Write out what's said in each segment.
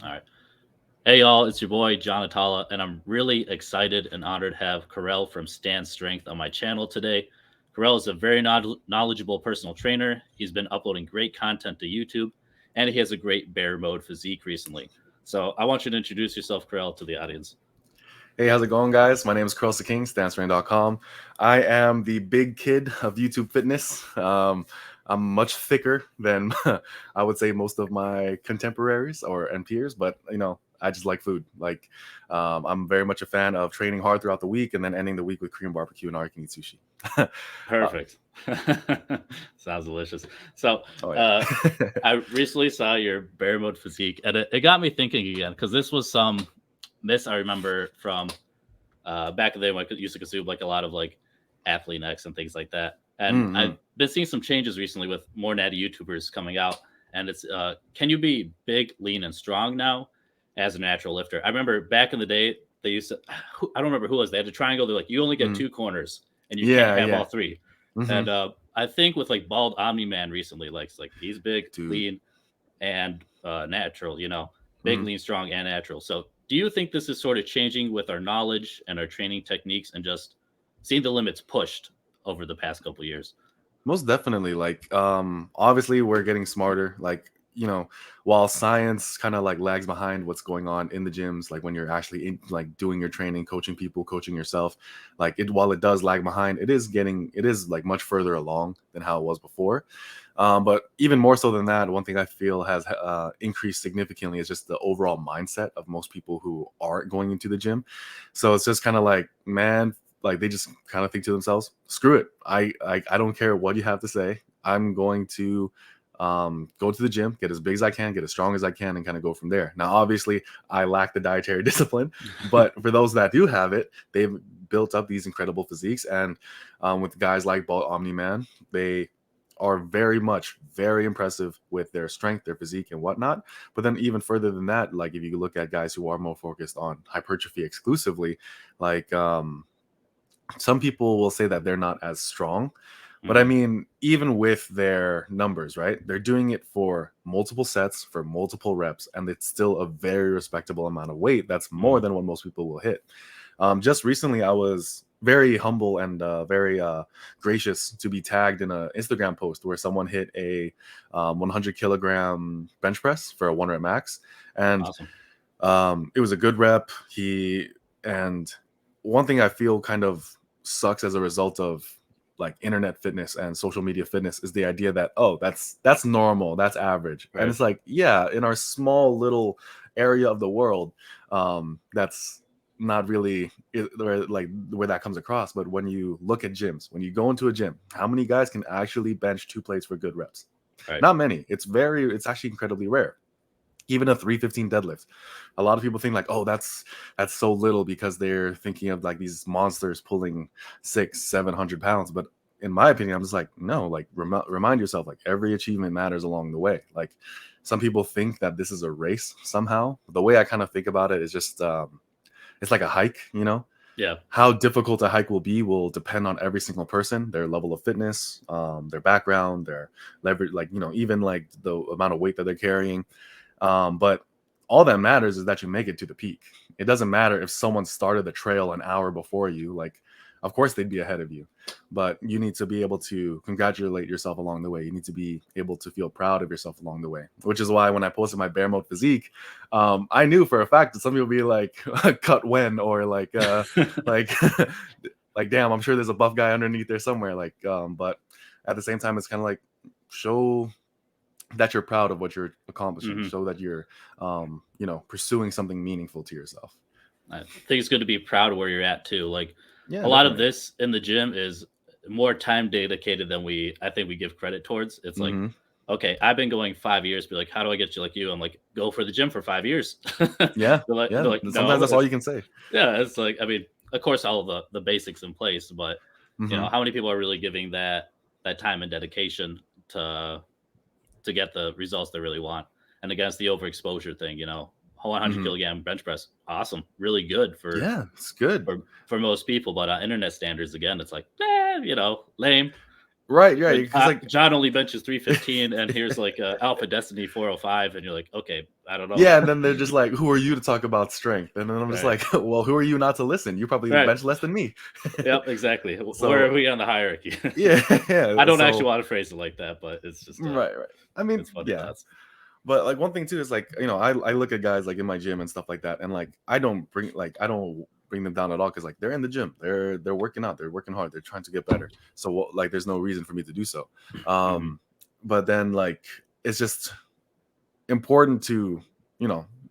All right. Hey, y'all, it's your boy, John Atala, and I'm really excited and honored to have Karel from Stand Strength on my channel today. Karel is a very knowledgeable personal trainer. He's been uploading great content to YouTube, and he has a great bear mode physique recently. So I want you to introduce yourself, Karel, to the audience. Hey, how's it going, guys? My name is Carl King, StanceRain.com. I am the big kid of YouTube fitness. I'm much thicker than I would say most of my contemporaries and peers, but I just like food. I'm very much a fan of training hard throughout the week and then ending the week with Korean barbecue and all you can eat sushi. uh, Perfect. Sounds delicious. So, oh yeah. uh, I recently saw your bear mode physique, and it got me thinking again because this I remember from back in the day when I used to consume like a lot of like athlete necks and things like that. And I've Mm-hmm. been seeing some changes recently with more natty YouTubers coming out. And it's can you be big, lean, and strong now as a natural lifter? I remember back in the day they used to. I don't remember who it was. They had a triangle. They're like, you only get Mm-hmm. two corners, and you can't Yeah, have yeah. all three. Mm-hmm. And I think with like bald Omni Man recently, like it's like he's big, Dude. lean, and natural. Big, Mm-hmm. lean, strong, and natural. So, do you think this is sort of changing with our knowledge and our training techniques, and just seeing the limits pushed over the past couple of years? Most definitely. Obviously we're getting smarter. While science kind of like lags behind what's going on in the gyms, like when you're actually doing your training, coaching people, coaching yourself, while it does lag behind, it is like much further along than how it was before. But even more so than that, one thing I feel has increased significantly is just the overall mindset of most people who aren't going into the gym. So it's just kind of like, man, like they just kind of think to themselves, screw it, I don't care what you have to say, I'm going to go to the gym, get as big as I can, get as strong as I can, and kind of go from there. Now obviously I lack the dietary discipline, but for those that do have it, they've built up these incredible physiques. And with guys like Ball Omni Man, they are very impressive with their strength, their physique, and whatnot. But then even further than that, like if you look at guys who are more focused on hypertrophy exclusively, like some people will say that they're not as strong. But I Mm-hmm. mean, even with their numbers, right? They're doing it for multiple sets, for multiple reps, and it's still a very respectable amount of weight. That's more Mm-hmm. than what most people will hit. Just recently, I was very humble and very gracious to be tagged in an Instagram post where someone hit a 100 kilogram bench press for a 1 rep max, and Awesome. it was a good rep. And one thing I feel kind of sucks as a result of like internet fitness and social media fitness is the idea that, oh, that's normal, that's average. And Right. it's like, yeah, in our small little area of the world, that's not really where that comes across. But when you look at gyms, when you go into a gym, how many guys can actually bench 2 plates for good reps? Right. Not many. It's actually incredibly rare. Even a 315 deadlift, a lot of people think like, oh, that's so little because they're thinking of like these monsters pulling 600-700 pounds. But in my opinion, I'm just like, no, like remind yourself, like every achievement matters along the way. Like some people think that this is a race somehow. The way I kind of think about it is just it's like a hike, Yeah. how difficult a hike will be will depend on every single person, their level of fitness, their background, their leverage, like, even like the amount of weight that they're carrying. But all that matters is that you make it to the peak. It doesn't matter if someone started the trail an hour before you. Like, of course they'd be ahead of you, but you need to be able to congratulate yourself along the way. You need to be able to feel proud of yourself along the way, which is why when I posted my bear mode physique, I knew for a fact that some people would be like, cut when, or like, like, damn, I'm sure there's a buff guy underneath there somewhere. But at the same time, it's kind of like, show that you're proud of what you're accomplishing, Mm-hmm. show that you're pursuing something meaningful to yourself. I think it's good to be proud of where you're at too. Like Yeah, a lot of definitely. this in the gym is more time dedicated than I think we give credit towards. It's like, Hmm. okay, I've been going 5 years. Be like, how do I get you like you? I'm like, go for the gym for 5 years. they're Yeah, like, yeah, they're like, sometimes no, that's all you can say. yeah, it's like, I mean, of course, all of the basics in place, but Hmm. how many people are really giving that time and dedication to get the results they really want? And against the overexposure thing, 100 Hmm. kilogram bench press, awesome, really good for Yeah, it's good. for most people, but internet standards again, it's like, lame. Right, Like, because like John only benches 315, and here's like Alpha Destiny 405, and you're like, okay, I don't know. yeah, and then they're just like, who are you to talk about strength? And then I'm just Right. like, well, who are you not to listen? You probably Right. bench less than me. Yep, exactly. Where are So we on the hierarchy? yeah, I yeah. don't actually So want to phrase it like that, but it's just right. I mean, it's funny yeah. thoughts. But like one thing too is like, I look at guys like in my gym and stuff like that, and like I don't bring them down at all because like they're in the gym, they're working out, they're working hard, they're trying to get better. So like there's no reason for me to do so. Hmm. But then like it's just important to,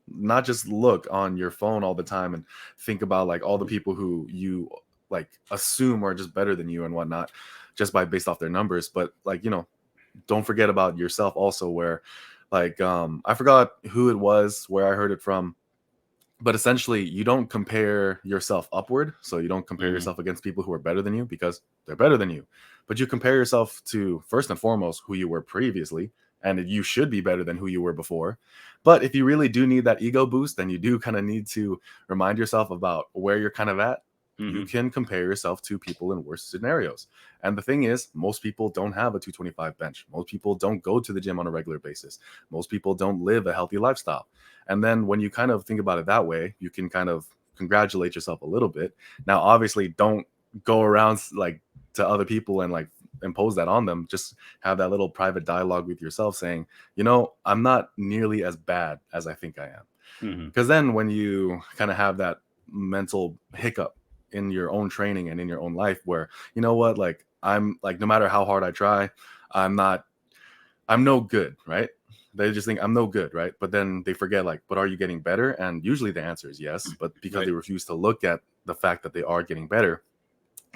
not just look on your phone all the time and think about like all the people who you like assume are just better than you and whatnot, just by based off their numbers. But like, don't forget about yourself also, where like I forgot who it was where I heard it from, but essentially you don't compare yourself upward, so you don't compare Hmm. yourself against people who are better than you because they're better than you, but you compare yourself to first and foremost who you were previously, and you should be better than who you were before. But if you really do need that ego boost, then you do kind of need to remind yourself about where you're kind of at. You Hmm. can compare yourself to people in worse scenarios. And the thing is, most people don't have a 225 bench. Most people don't go to the gym on a regular basis. Most people don't live a healthy lifestyle. And then when you kind of think about it that way, you can kind of congratulate yourself a little bit. Now, obviously, don't go around like to other people and like impose that on them. Just have that little private dialogue with yourself saying, I'm not nearly as bad as I think I am. Hmm. Because then when you kind of have that mental hiccup in your own training and in your own life where, what, like I'm like, no matter how hard I try, I'm not I'm no good, right? They just think I'm no good, right? But then they forget, like, but are you getting better? And usually the answer is yes. But because Right. they refuse to look at the fact that they are getting better,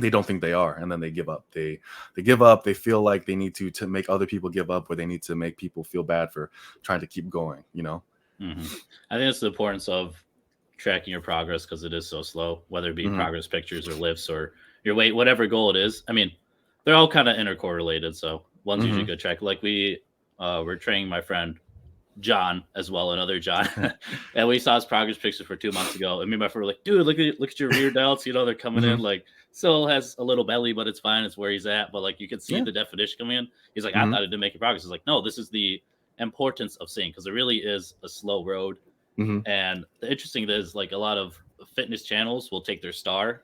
they don't think they are, and then they give up. They give up. They feel like they need to make other people give up, or they need to make people feel bad for trying to keep going. Hmm. I think it's the importance of tracking your progress because it is so slow, whether it be Hmm. progress pictures or lifts or your weight, whatever goal it is. I mean, they're all kind of intercorrelated. So one's usually Hmm. good track. Like we're training my friend John as well, another John, and we saw his progress picture for 2 months ago. And me and my friend were like, "Dude, look at your rear delts. They're coming in Hmm. like still has a little belly, but it's fine. It's where he's at. But like you can see Yeah. the definition coming in. He's like, I Hmm. thought it didn't make progress. He's like, no, this is the importance of seeing because it really is a slow road. Hmm. And the interesting thing is like a lot of fitness channels will take their star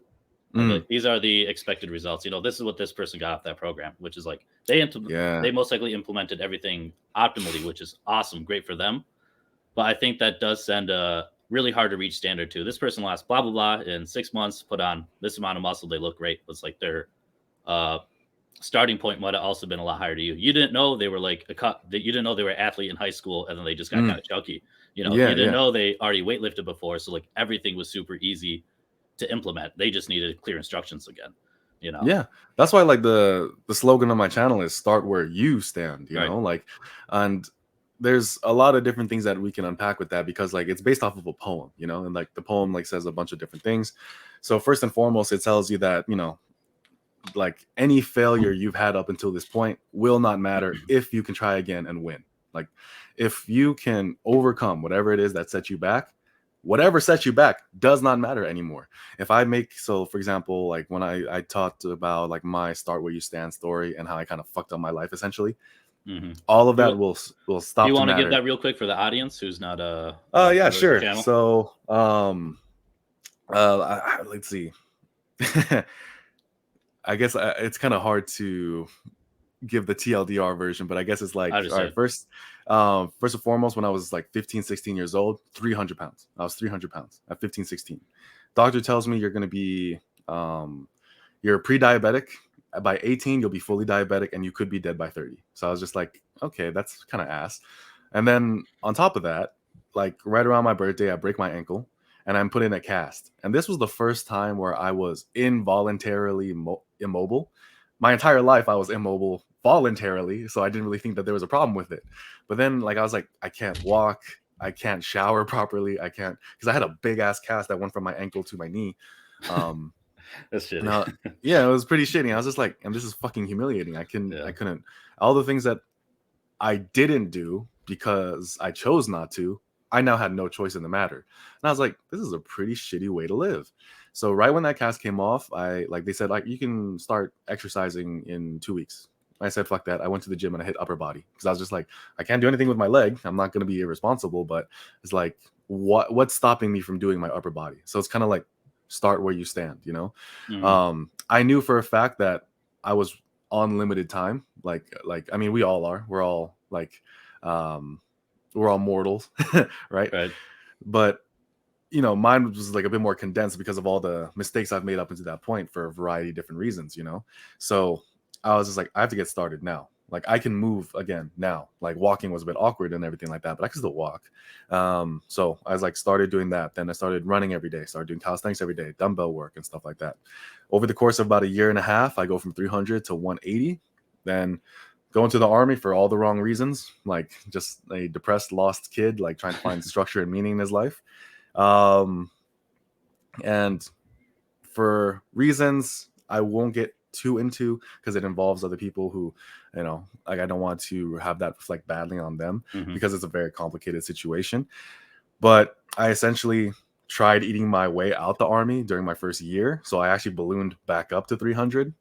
and be Hmm. like, these are the expected results. This is what this person got off that program, which is like Yeah. they most likely implemented everything optimally, which is awesome, great for them. But I think that does send a really hard to reach standard too. This person lost blah blah blah in 6 months, put on this amount of muscle, they look great. It's like their uh, starting point might have also been a lot higher to you. You didn't know they were like a cut that you didn't know they were an athlete in high school and then they just got kind Mm. of chunky. You Yeah. didn't Yeah. know they already weightlifted before, so like everything was super easy to implement. They just needed clear instructions again. You know, Yeah, that's why like the slogan on my channel is "Start where you stand." right? Like, and there's a lot of different things that we can unpack with that because like it's based off of a poem, and like the poem like says a bunch of different things. So first and foremost, it tells you that like any failure you've had up until this point will not matter if you can try again and win. Like if you can overcome whatever it is that set you back, whatever sets you back does not matter anymore. If I make, so for example, like when I talked about like my start where you stand story and how I kind of fucked up my life essentially, Mm-hmm. all of Do that will Do you stop to want to give matter. that real quick for the audience who's not Yeah, familiar with the sure. channel? So let's see. I guess it's kind of hard to give the TLDR version, but I guess it's I like, all right, understand. first and foremost, when I was like 15, 16 years old, 300 pounds. I was 300 pounds at 15, 16. Doctor tells me you're going to be, you're pre-diabetic. By 18, you'll be fully diabetic and you could be dead by 30. So I was just like, okay, that's kind of ass. And then on top of that, like right around my birthday, I break my ankle and I'm put in a cast. And this was the first time where I was involuntarily immobile. My entire life, I was immobile voluntarily. So I didn't really think that there was a problem with it. But then, like, I was like, I can't walk. I can't shower properly. I can't, because I had a big ass cast that went from my ankle to my knee. Um, That's shitty. now, yeah, it was pretty shitty. I was just like, and this is fucking humiliating. I Yeah. couldn't, all the things that I didn't do because I chose not to, I now had no choice in the matter. And I was like, this is a pretty shitty way to live. So right when that cast came off, I like they said like you can start exercising in 2 weeks. I said, fuck that. I went to the gym and I hit upper body because I was just like, I can't do anything with my leg. I'm not going to be irresponsible, but it's like, what's stopping me from doing my upper body? So it's kind of like start where you stand, you know? I knew for a fact that I was on limited time. I mean, we all are. We're all like, we're all mortals, right? Right. But you know, mine was like a bit more condensed because of all the mistakes I've made up until that point for a variety of different reasons, you know? So I was just like, I have to get started now. Like I can move again now. Like walking was a bit awkward and everything like that, but I can still walk. So I was like, started doing that. Then I started running every day, started doing calisthenics every day, dumbbell work and stuff like that. Over the course of about a year and a half, I go from 300 to 180. Then go into the army for all the wrong reasons, like just a depressed, lost kid, like trying to find structure and meaning in his life. And for reasons I won't get too into because it involves other people who, you know, like I don't want to have that reflect badly on them because it's a very complicated situation. But I essentially tried eating my way out the army during my first year. So I actually ballooned back up to 300.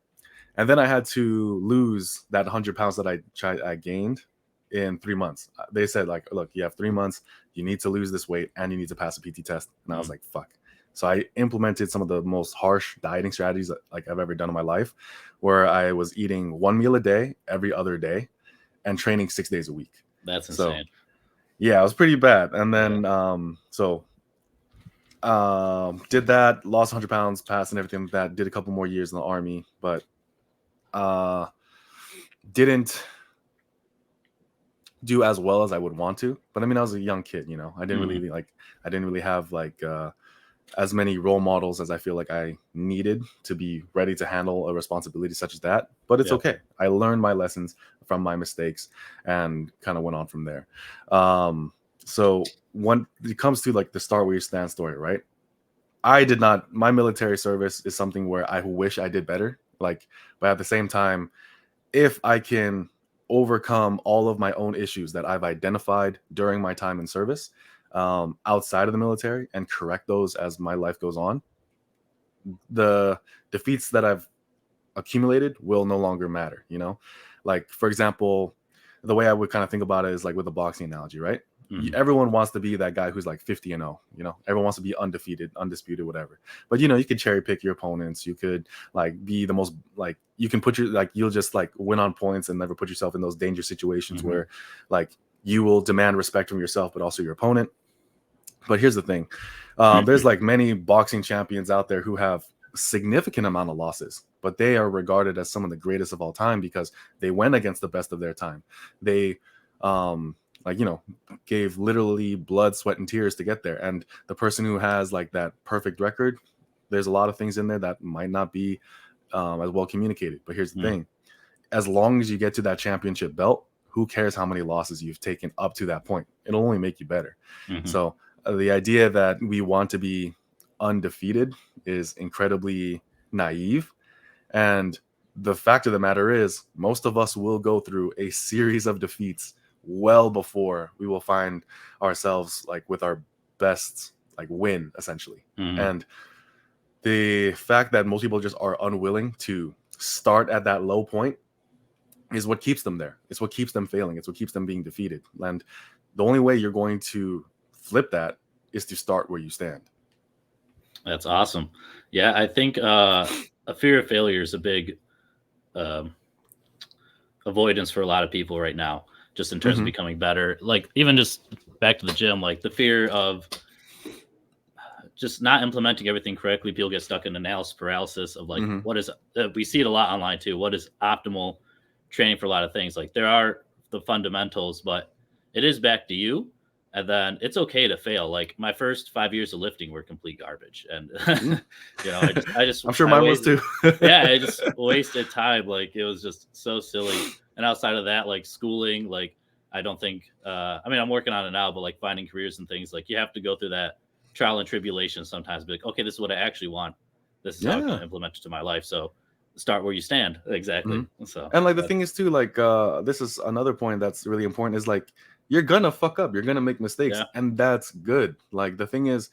And then I had to lose that 100 pounds that I gained in 3 months. They said, like, look, you have 3 months. You need to lose this weight and you need to pass a PT test. And I was like, fuck. So I implemented some of the most harsh dieting strategies like I've ever done in my life, where I was eating one meal a day, every other day, and training 6 days a week. That's insane. So, yeah, it was pretty bad. And then, did that, lost 100 pounds, passed and everything like that, did a couple more years in the army, but didn't do as well as I would want to. But I mean, I was a young kid, you know, I didn't really have like as many role models as I feel like I needed to be ready to handle a responsibility such as that. But it's okay. I learned my lessons from my mistakes and kind of went on from there. So when it comes to like the start where you stand story, right? My military service is something where I wish I did better. Like, but at the same time, if I can overcome all of my own issues that I've identified during my time in service, outside of the military, and correct those as my life goes on, the defeats that I've accumulated will no longer matter, you know? Like, for example, the way I would kind of think about it is like with the boxing analogy, right? Everyone wants to be that guy who's like 50-0, you know, everyone wants to be undefeated, undisputed, whatever. But, you know, you could cherry pick your opponents. You could like be the most, like, you can put your, like, you'll just like win on points and never put yourself in those dangerous situations where like you will demand respect from yourself, but also your opponent. But here's the thing. There's like many boxing champions out there who have significant amount of losses, but they are regarded as some of the greatest of all time because they went against the best of their time. They, like, you know, gave literally blood, sweat, and tears to get there. And the person who has like that perfect record, there's a lot of things in there that might not be as well communicated. But here's the thing. As long as you get to that championship belt, who cares how many losses you've taken up to that point? It'll only make you better. So the idea that we want to be undefeated is incredibly naive. And the fact of the matter is, most of us will go through a series of defeats well before we will find ourselves like with our best like win, essentially. And the fact that most people just are unwilling to start at that low point is what keeps them there. It's what keeps them failing. It's what keeps them being defeated. And the only way you're going to flip that is to start where you stand. That's awesome. Yeah, I think a fear of failure is a big avoidance for a lot of people right now, just in terms of becoming better. Like even just back to the gym, like the fear of just not implementing everything correctly. People get stuck in analysis paralysis of like, what is, we see it a lot online too. What is optimal training for a lot of things? Like there are the fundamentals, but it is back to you. And then it's okay to fail. Like my first 5 years of lifting were complete garbage. And, you know, I just, I'm sure mine was too. Yeah. I just wasted time. Like it was just so silly. And outside of that, like schooling, like I don't think, I mean, I'm working on it now, but like finding careers and things, like you have to go through that trial and tribulation sometimes. Be like, okay, this is what I actually want. This is how I can implement it to my life. So start where you stand. Exactly. So, and like the thing is too, like this is another point that's really important, is like you're gonna fuck up, you're gonna make mistakes, and that's good. Like the thing is,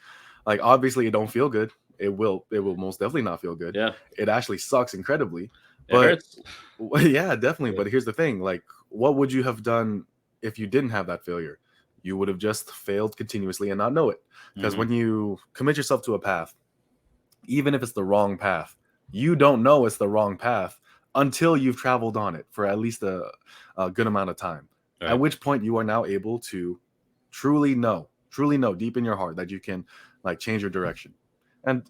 like obviously it don't feel good. It will most definitely not feel good. Yeah, it actually sucks incredibly. It But hurts. yeah, definitely. Yeah. But here's the thing: like, what would you have done if you didn't have that failure? You would have just failed continuously and not know it. Because Hmm. when you commit yourself to a path, even if it's the wrong path, you don't know it's the wrong path until you've traveled on it for at least a good amount of time. At Right. which point you are now able to truly know deep in your heart that you can like change your direction. And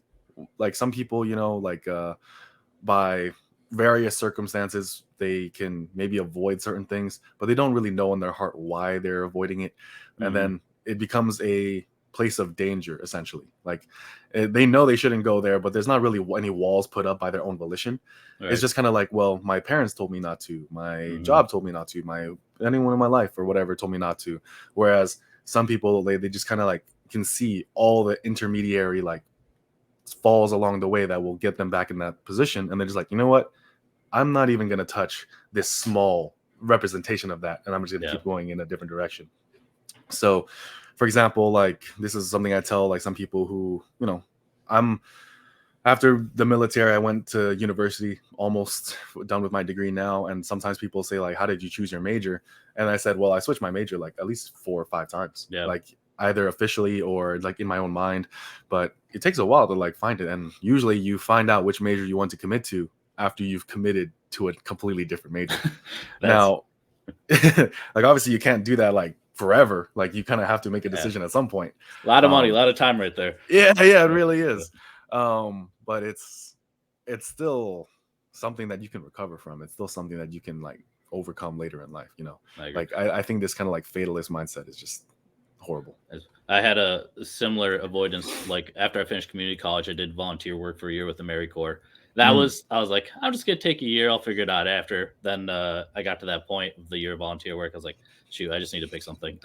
like some people, like by various circumstances, they can maybe avoid certain things, but they don't really know in their heart why they're avoiding it. And Hmm. then it becomes a place of danger, essentially. Like they know they shouldn't go there, but there's not really any walls put up by their own volition. It's Right. just kind of like, well, my parents told me not to, my Hmm. job told me not to, my anyone in my life or whatever told me not to. Whereas some people, they just kind of like can see all the intermediary like falls along the way that will get them back in that position, and they're just like, you know what, I'm not even going to touch this small representation of that, and I'm just going to Yeah. keep going in a different direction. So for example, like this is something I tell like some people who, I'm after the military, I went to university, almost done with my degree now. And sometimes people say like, how did you choose your major? And I said, well, I switched my major like at least 4 or 5 times, Yeah. like either officially or like in my own mind. But it takes a while to like find it. And usually you find out which major you want to commit to after you've committed to a completely different major. That's Now, like obviously you can't do that like forever. Like you kind of have to make a yeah. decision at some point. A lot of money, a Um, lot of time right there. yeah, it Yeah. really Yeah. is. But it's still something that you can recover from. It's still something that you can like overcome later in life. I agree. Like I think this kind of like fatalist mindset is just horrible. I had a similar avoidance. Like after I finished community college, I did volunteer work for a year with the Marine Corps. Mm, I was like, I'm just gonna take a year. I'll figure it out after. Then I got to that point of the year of volunteer work. I was like, shoot, I just need to pick something.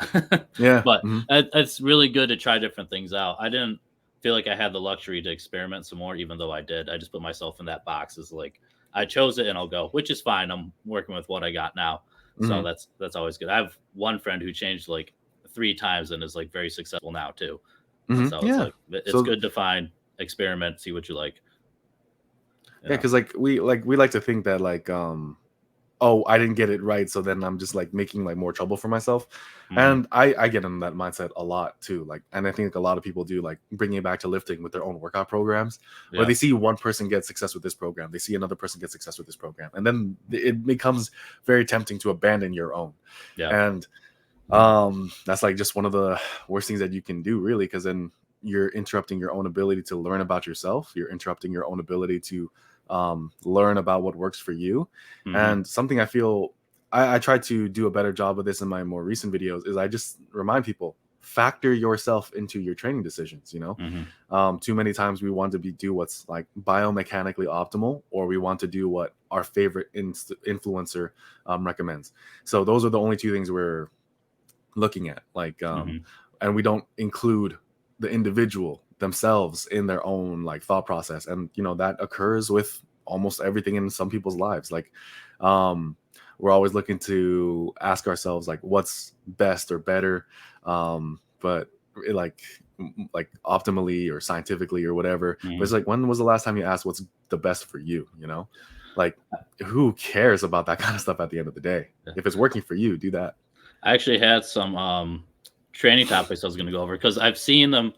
yeah. But Mhm. it's really good to try different things out. I didn't feel like I had the luxury to experiment some more, even though I did. I just put myself in that box as like I chose it and I'll go, which is fine. I'm working with what I got now, so Mhm. that's always good. I have one friend who changed like 3 times and is like very successful now too. And Mhm. so it's Yeah. like it's So good to find, experiment, see what you like. You yeah, know. because we like to think that like oh, I didn't get it right, so then I'm just like making like more trouble for myself. Hmm. And I get in that mindset a lot too. Like, and I think a lot of people do, like bringing it back to lifting with their own workout programs, where Yeah. they see one person get success with this program, they see another person get success with this program, and then it becomes very tempting to abandon your own. Yeah. And that's like just one of the worst things that you can do, really, because then you're interrupting your own ability to learn about yourself. You're interrupting your own ability to learn about what works for you. Hmm. And something I feel I try to do a better job of this in my more recent videos is I just remind people, factor yourself into your training decisions. Hmm. Too many times we want to do what's like biomechanically optimal, or we want to do what our favorite influencer recommends. So those are the only two things we're looking at, like Hmm. and we don't include the individual themselves in their own like thought process. And that occurs with almost everything in some people's lives. Like um we're always looking to ask ourselves like what's best or better, but like optimally or scientifically or whatever. But Hmm. it's like, when was the last time you asked what's the best for you? Like, who cares about that kind of stuff at the end of the day? If it's working for you, do that. I actually had some training topics I was going to go over because I've seen them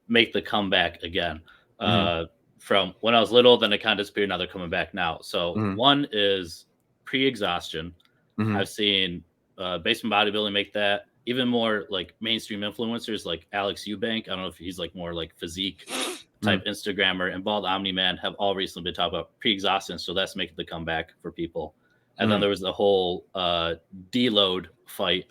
make the comeback again. Hmm. Uh, from when I was little, then they kind of disappeared. Now they're coming back now. So Hmm. one is pre-exhaustion. Hmm. I've seen basement bodybuilding make that. Even more like mainstream influencers like Alex Eubank. I don't know if he's like more like physique Hmm. type Instagrammer, and Bald Omni Man have all recently been talking about pre-exhaustion. So that's making the comeback for people. And then Hmm. there was the whole deload fight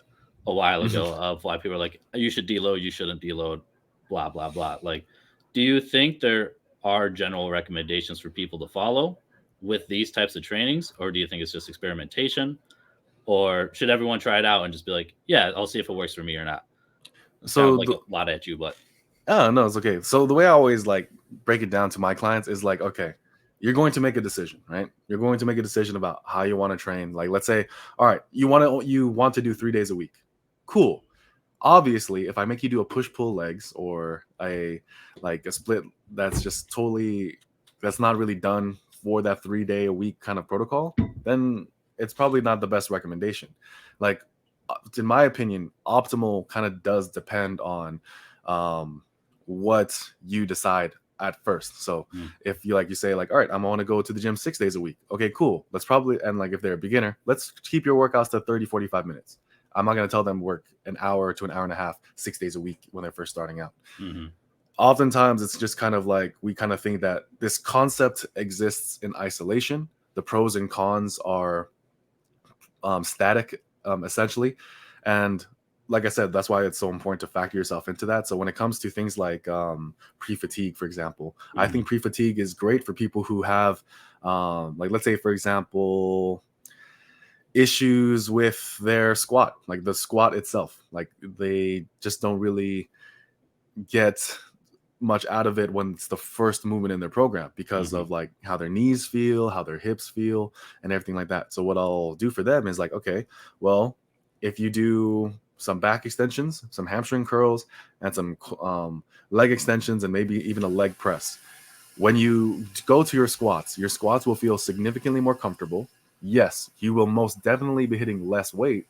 a while Hmm. ago of why people are like, you should deload, you shouldn't deload, blah, blah, blah. Like, do you think there are general recommendations for people to follow with these types of trainings? Or do you think it's just experimentation? Or should everyone try it out and just be like, yeah, I'll see if it works for me or not? It's kind of So like the a lot at you, but oh no, it's okay. So the way I always like break it down to my clients is like, okay, you're going to make a decision, right? You're going to make a decision about how you want to train. Like, let's say, all right, you want to do 3 days a week. Cool. Obviously, if I make you do a push pull legs or a split, that's just totally, that's not really done for that 3-day a week kind of protocol, then it's probably not the best recommendation. Like, in my opinion, optimal kind of does depend on what you decide at first. So if you, like you say, like, all right, I'm going to go to the gym 6 days a week. Okay, cool. Let's probably, and like if they're a beginner, let's keep your workouts to 30, 45 minutes. I'm not going to tell them work an hour to an hour and a half, 6 days a week when they're first starting out. Oftentimes it's just kind of like, we kind of think that this concept exists in isolation. The pros and cons are static, essentially. And like I said, that's why it's so important to factor yourself into that. So when it comes to things like pre-fatigue, for example, I think pre-fatigue is great for people who have, like, let's say, for example, issues with their squat, like the squat itself. Like, they just don't really get much out of it when it's the first movement in their program because of like how their knees feel, how their hips feel, and everything like that. So what I'll do for them is like, okay, well, if you do some back extensions, some hamstring curls, and some leg extensions, and maybe even a leg press, when you go to your squats will feel significantly more comfortable. Yes, you will most definitely be hitting less weight,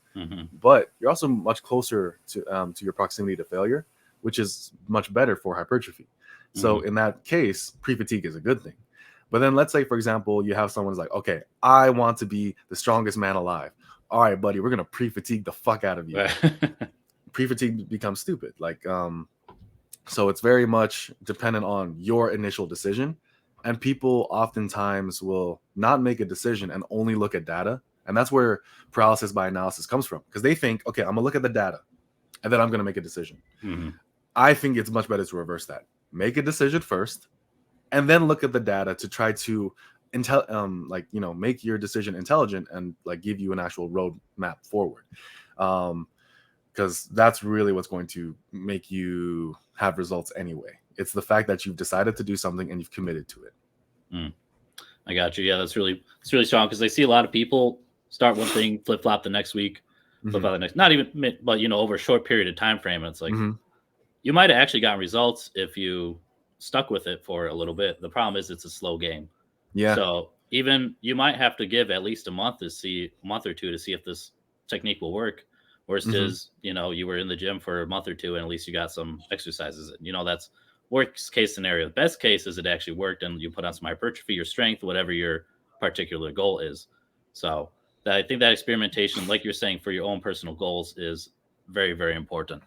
but you're also much closer to your proximity to failure, which is much better for hypertrophy. So in that case, pre-fatigue is a good thing. But then let's say, for example, you have someone who's like, okay, I want to be the strongest man alive. All right, buddy, we're going to pre-fatigue the fuck out of you. Pre-fatigue becomes stupid. Like, so it's very much dependent on your initial decision. And people oftentimes will not make a decision and only look at data. And that's where paralysis by analysis comes from. Because they think, okay, I'm going to look at the data and then I'm going to make a decision. I think it's much better to reverse that. Make a decision first, and then look at the data to try to make your decision intelligent and like give you an actual roadmap forward. Because that's really what's going to make you have results anyway. It's the fact that you've decided to do something and you've committed to it. I got you. Yeah, it's really strong because I see a lot of people start one thing, flip flop the next week. About the next, not even, but over a short period of time frame, it's like you might have actually gotten results if you stuck with it for a little bit. The problem is it's a slow game. Yeah. So even you might have to give at least a month or two to see if this technique will work. Versus, you were in the gym for a month or two and at least you got some exercises. That's worst case scenario. The best case is it actually worked and you put on some hypertrophy, your strength, whatever your particular goal is. So I think that experimentation, like you're saying, for your own personal goals is very, very important.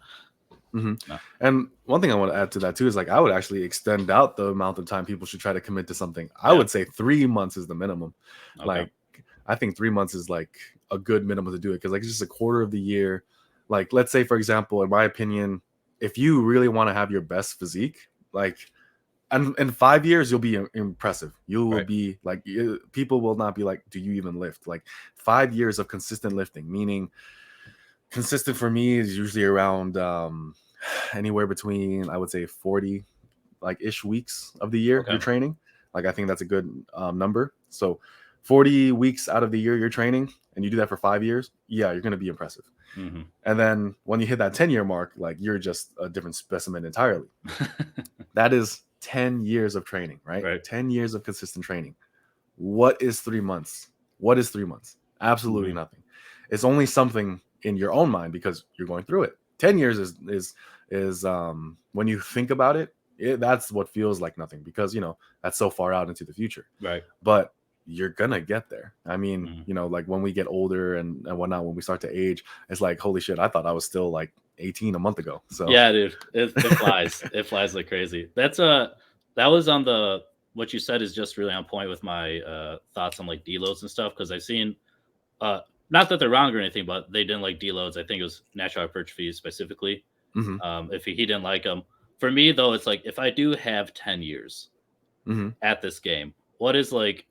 No. And one thing I want to add to that too is like I would actually extend out the amount of time people should try to commit to something. I would say 3 months is the minimum. Okay. Like I think 3 months is like a good minimum to do it because like it's just a quarter of the year. Like let's say, for example, in my opinion, if you really want to have your best physique, like and in 5 years you'll be impressive. You will be like people will not be like, do you even lift? Like 5 years of consistent lifting, meaning consistent for me is usually around anywhere between, I would say, 40 like ish weeks of the year you're training. Like I think that's a good number. So 40 weeks out of the year you're training and you do that for 5 years, yeah, you're going to be impressive. And then when you hit that 10-year mark, like you're just a different specimen entirely. That is 10 years of training, right? 10 years of consistent training. What is 3 months? What is 3 months? Absolutely nothing. It's only something in your own mind because you're going through it. 10 years is when you think about it, that's what feels like nothing because that's so far out into the future. Right. But you're gonna get there. I mean, like when we get older and whatnot, when we start to age, it's like, holy shit, I thought I was still like 18 a month ago. So yeah, dude, it flies. It flies like crazy. That was on the what you said is just really on point with my thoughts on like deloads and stuff because I've seen not that they're wrong or anything, but they didn't like deloads. I think it was natural hypertrophy specifically. If he didn't like them. For me, though, it's like if I do have 10 years at this game, what is like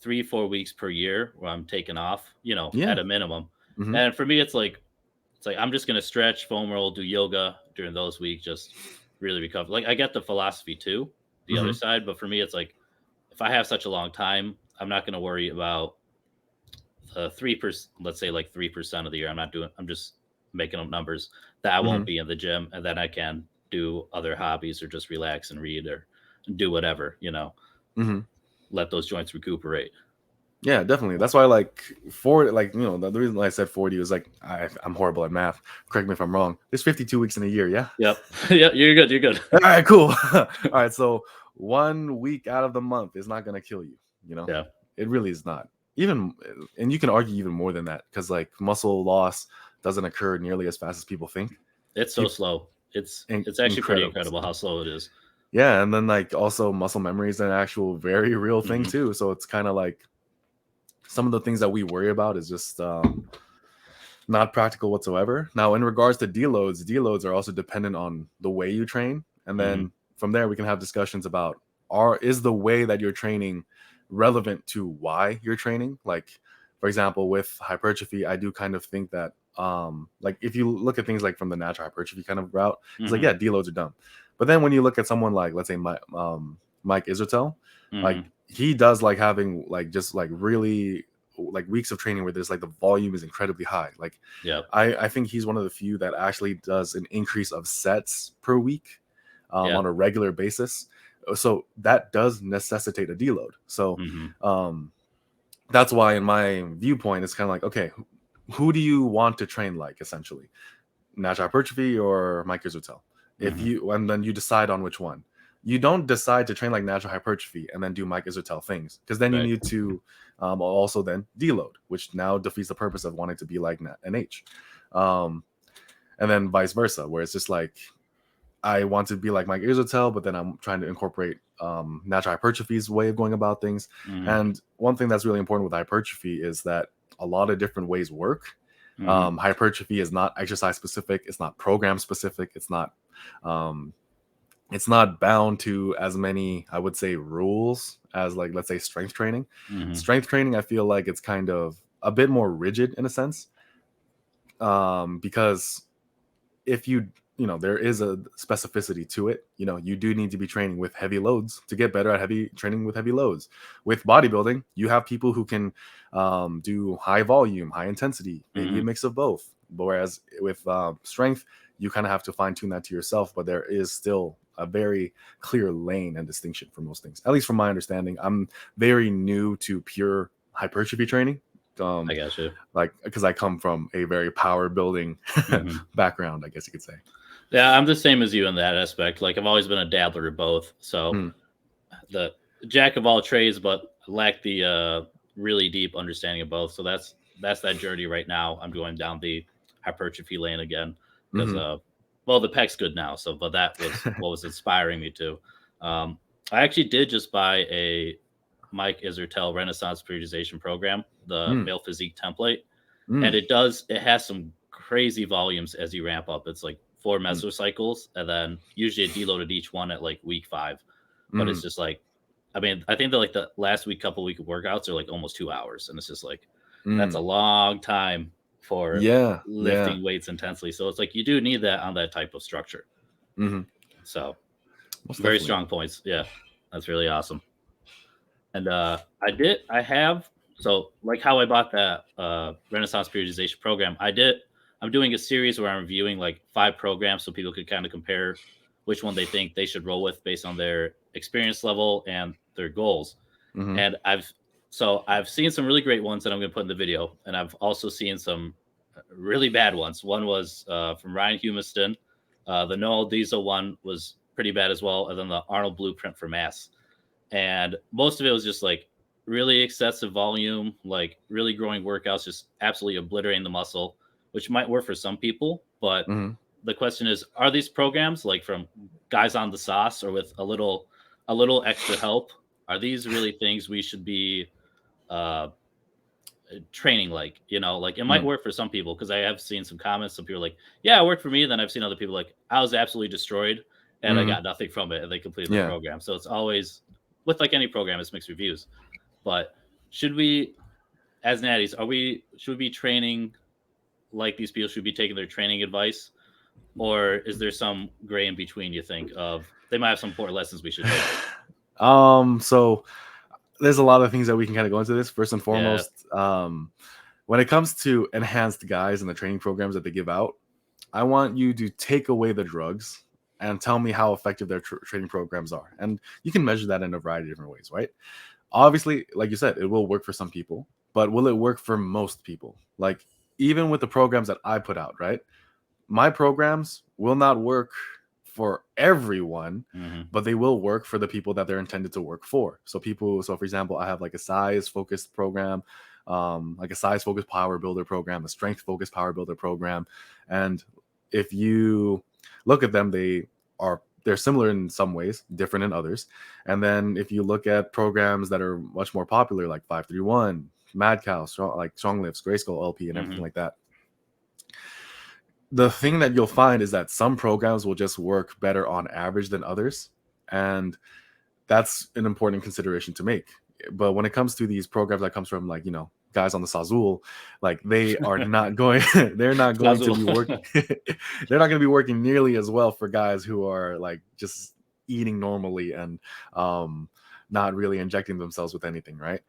3-4 weeks per year where I'm taking off, at a minimum. And for me, it's like I'm just gonna stretch, foam roll, do yoga during those weeks, just really recover. Like I get the philosophy too, the other side, but for me, it's like if I have such a long time, I'm not gonna worry about 3%, let's say like 3% of the year. I'm just making up numbers that I won't be in the gym, and then I can do other hobbies or just relax and read or do whatever, let those joints recuperate. Yeah, definitely. That's why, like, for like, the reason I said 40 was like I'm horrible at math. Correct me if I'm wrong. There's 52 weeks in a year. Yeah. Yep. Yeah, you're good. You're good. All right, cool. All right, so 1 week out of the month is not gonna kill you. Yeah. It really is not. Even, and you can argue even more than that, because like muscle loss doesn't occur nearly as fast as people think. It's so slow. It's actually pretty incredible how slow it is. Yeah, and then like also muscle memory is an actual very real thing too. So it's kind of like some of the things that we worry about is just not practical whatsoever. Now, in regards to deloads are also dependent on the way you train, and then from there we can have discussions about is the way that you're training relevant to why you're training. Like, for example, with hypertrophy, I do kind of think that like if you look at things like from the natural hypertrophy kind of route, it's like, yeah, deloads are dumb. But then when you look at someone like, let's say, Mike Israetel, like he does like having like just like really like weeks of training where there's like the volume is incredibly high. Like, yeah, I think he's one of the few that actually does an increase of sets per week on a regular basis. So that does necessitate a deload. So that's why, in my viewpoint, it's kind of like, okay, who do you want to train like, essentially? Natural hypertrophy or Mike Israetel? And then you decide on which one. You don't decide to train like natural hypertrophy and then do Mike Israetel things, because then you need to also then deload, which now defeats the purpose of wanting to be like NH. And then vice versa, where it's just like, I want to be like Mike Israetel, but then I'm trying to incorporate natural hypertrophy's way of going about things. And one thing that's really important with hypertrophy is that a lot of different ways work. Hypertrophy is not exercise specific. It's not program specific. It's not bound to as many, I would say, rules as like, let's say, strength training. Strength training, I feel like it's kind of a bit more rigid in a sense, because if there is a specificity to it. You do need to be training with heavy loads to get better at training with heavy loads. With bodybuilding, you have people who can do high volume, high intensity, maybe a mix of both. Whereas with strength, you kind of have to fine tune that to yourself, but there is still a very clear lane and distinction for most things, at least from my understanding. I'm very new to pure hypertrophy training. I got you. Like, because I come from a very power building background, I guess you could say. Yeah, I'm the same as you in that aspect. Like, I've always been a dabbler of both. So the jack of all trades, but lack the really deep understanding of both. So that's that journey right now. I'm going down the hypertrophy lane again because the pec's good now. So, but that was what was inspiring me to. I actually did just buy a Mike Israetel Renaissance periodization program, the male physique template, and it has some crazy volumes as you ramp up. It's like 4 mesocycles, and then usually a deload at each one at like week 5. But it's just like, I mean, I think that like the last couple week of workouts are like almost 2 hours, and it's just like that's a long time for lifting weights intensely. So it's like you do need that on that type of structure. So very strong points. Yeah, that's really awesome. And so like how I bought that Renaissance periodization program, I'm doing a series where I'm reviewing like 5 programs so people could kind of compare which one they think they should roll with based on their experience level and their goals. And I've seen some really great ones that I'm going to put in the video, and I've also seen some really bad ones. One was from Ryan Humiston. The Noel Diesel one was pretty bad as well, and then the Arnold Blueprint for Mass. And most of it was just like really excessive volume, like really growing workouts, just absolutely obliterating the muscle, which might work for some people. But the question is, are these programs like from guys on the sauce or with a little extra help? Are these really things we should be training like? Like it might work for some people, because I have seen some comments. Some people are like, yeah, it worked for me. And then I've seen other people like, I was absolutely destroyed and I got nothing from it, and they completed the program. So it's always, with like any program, it's mixed reviews. But should we, as natties, should we be training like these people? Should be taking their training advice, or is there some gray in between? You think of they might have some important lessons we should take? So there's a lot of things that we can kind of go into this. First and foremost, when it comes to enhanced guys and the training programs that they give out, I want you to take away the drugs and tell me how effective their training programs are. And you can measure that in a variety of different ways, right? obviously, like you said, it will work for some people, but will it work for most people? Like, even with the programs that I put out, right? My programs will not work for everyone, but they will work for the people that they're intended to work for. So for example, I have like a size focused program, like a size focused power builder program, a strength focused power builder program. And if you look at them, they're similar in some ways, different in others. And then if you look at programs that are much more popular, like 531, Mad Cow, like Strong Lifts, Grayskull LP, and everything like that, the thing that you'll find is that some programs will just work better on average than others. And that's an important consideration to make. But when it comes to these programs that comes from, like, guys on the Sazul, like, they are not going they're not going to be working they're not going to be working nearly as well for guys who are like just eating normally and not really injecting themselves with anything, right?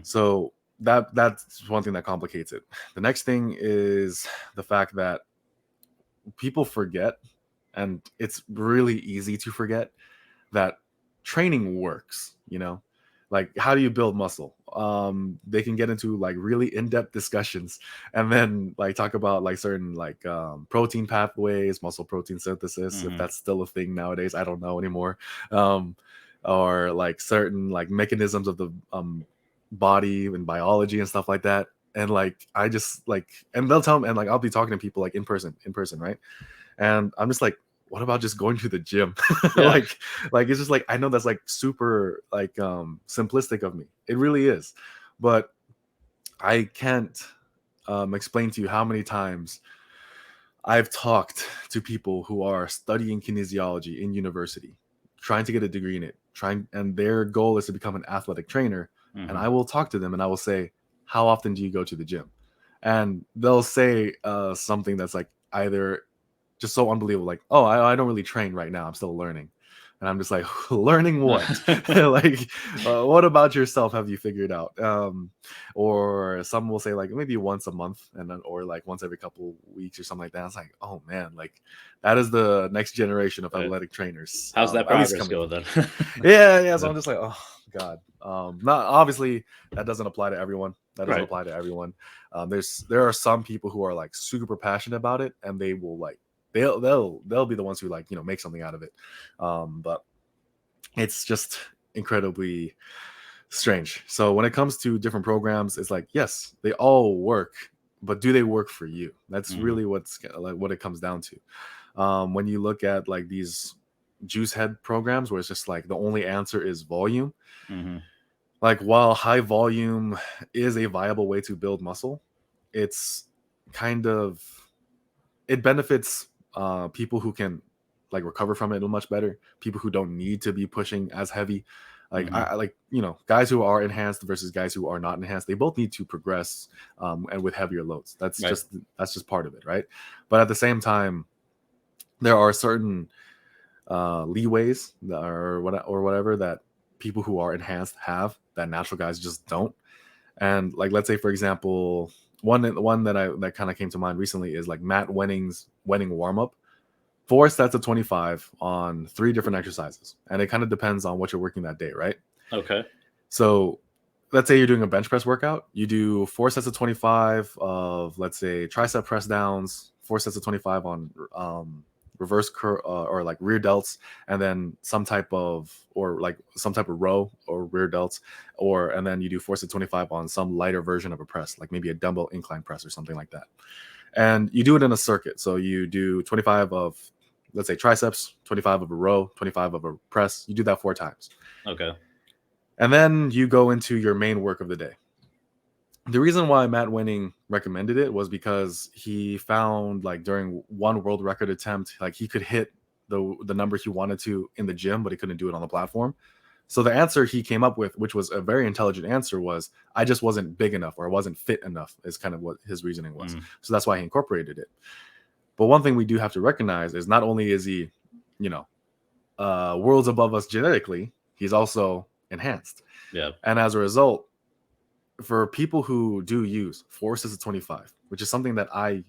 So that's one thing that complicates it. The next thing is the fact that people forget, and it's really easy to forget, that training works. Like, how do you build muscle? They can get into like really in-depth discussions and then like talk about like certain like protein pathways, muscle protein synthesis, if that's still a thing nowadays, I don't know anymore. Or like certain like mechanisms of the body and biology and stuff like that. And like, I just like, and they'll tell me, and like, I'll be talking to people like in person, right? And I'm just like, what about just going to the gym? like it's just like, I know that's like super like simplistic of me. It really is. But I can't explain to you how many times I've talked to people who are studying kinesiology in university, trying to get a degree in it, and their goal is to become an athletic trainer. And I will talk to them and I will say, how often do you go to the gym? And they'll say something that's like either just so unbelievable, like, oh, I don't really train right now, I'm still learning. And I'm just like, learning what? Like, what about yourself have you figured out? Or some will say like maybe once a month, and then, or like once every couple weeks or something like that. It's like, oh man, like that is the next generation of athletic trainers. How's that progress go then? yeah. So I'm just like, oh god. Not obviously that doesn't apply to everyone. Apply to everyone. There are some people who are like super passionate about it, and they will like they'll be the ones who like make something out of it. But it's just incredibly strange. So when it comes to different programs, it's like, yes, they all work, but do they work for you? That's really what it comes down to. When you look at like these juice head programs where it's just like the only answer is volume, like while high volume is a viable way to build muscle, it's kind of, it benefits people who can like recover from it much better, people who don't need to be pushing as heavy. Like I like guys who are enhanced versus guys who are not enhanced, they both need to progress and with heavier loads. That's just part of it, right? But at the same time, there are certain leeways or whatever that people who are enhanced have that natural guys just don't. And like, let's say for example, one that kind of came to mind recently is like Matt Wenning's warm up. 4 sets of 25 on 3 different exercises, and it kind of depends on what you're working that day, right? Okay. So let's say you're doing a bench press workout. You do 4 sets of 25 of, let's say, tricep press downs, 4 sets of 25 on reverse curl or like rear delts, and then some type of row or rear delts, and then you do 4 sets of 25 on some lighter version of a press, like maybe a dumbbell incline press or something like that. And you do it in a circuit. So you do 25 of, let's say, triceps, 25 of a row, 25 of a press. You do that 4 times. Okay. And then you go into your main work of the day. The reason why Matt Wenning recommended it was because he found like during one world record attempt, like he could hit the number he wanted to in the gym, but he couldn't do it on the platform. So the answer he came up with, which was a very intelligent answer, was I just wasn't big enough, or I wasn't fit enough, is kind of what his reasoning was. So that's why he incorporated it. But one thing we do have to recognize is not only is he, worlds above us genetically, he's also enhanced. Yeah. And as a result, for people who do use 4 sets of 25, which is something that I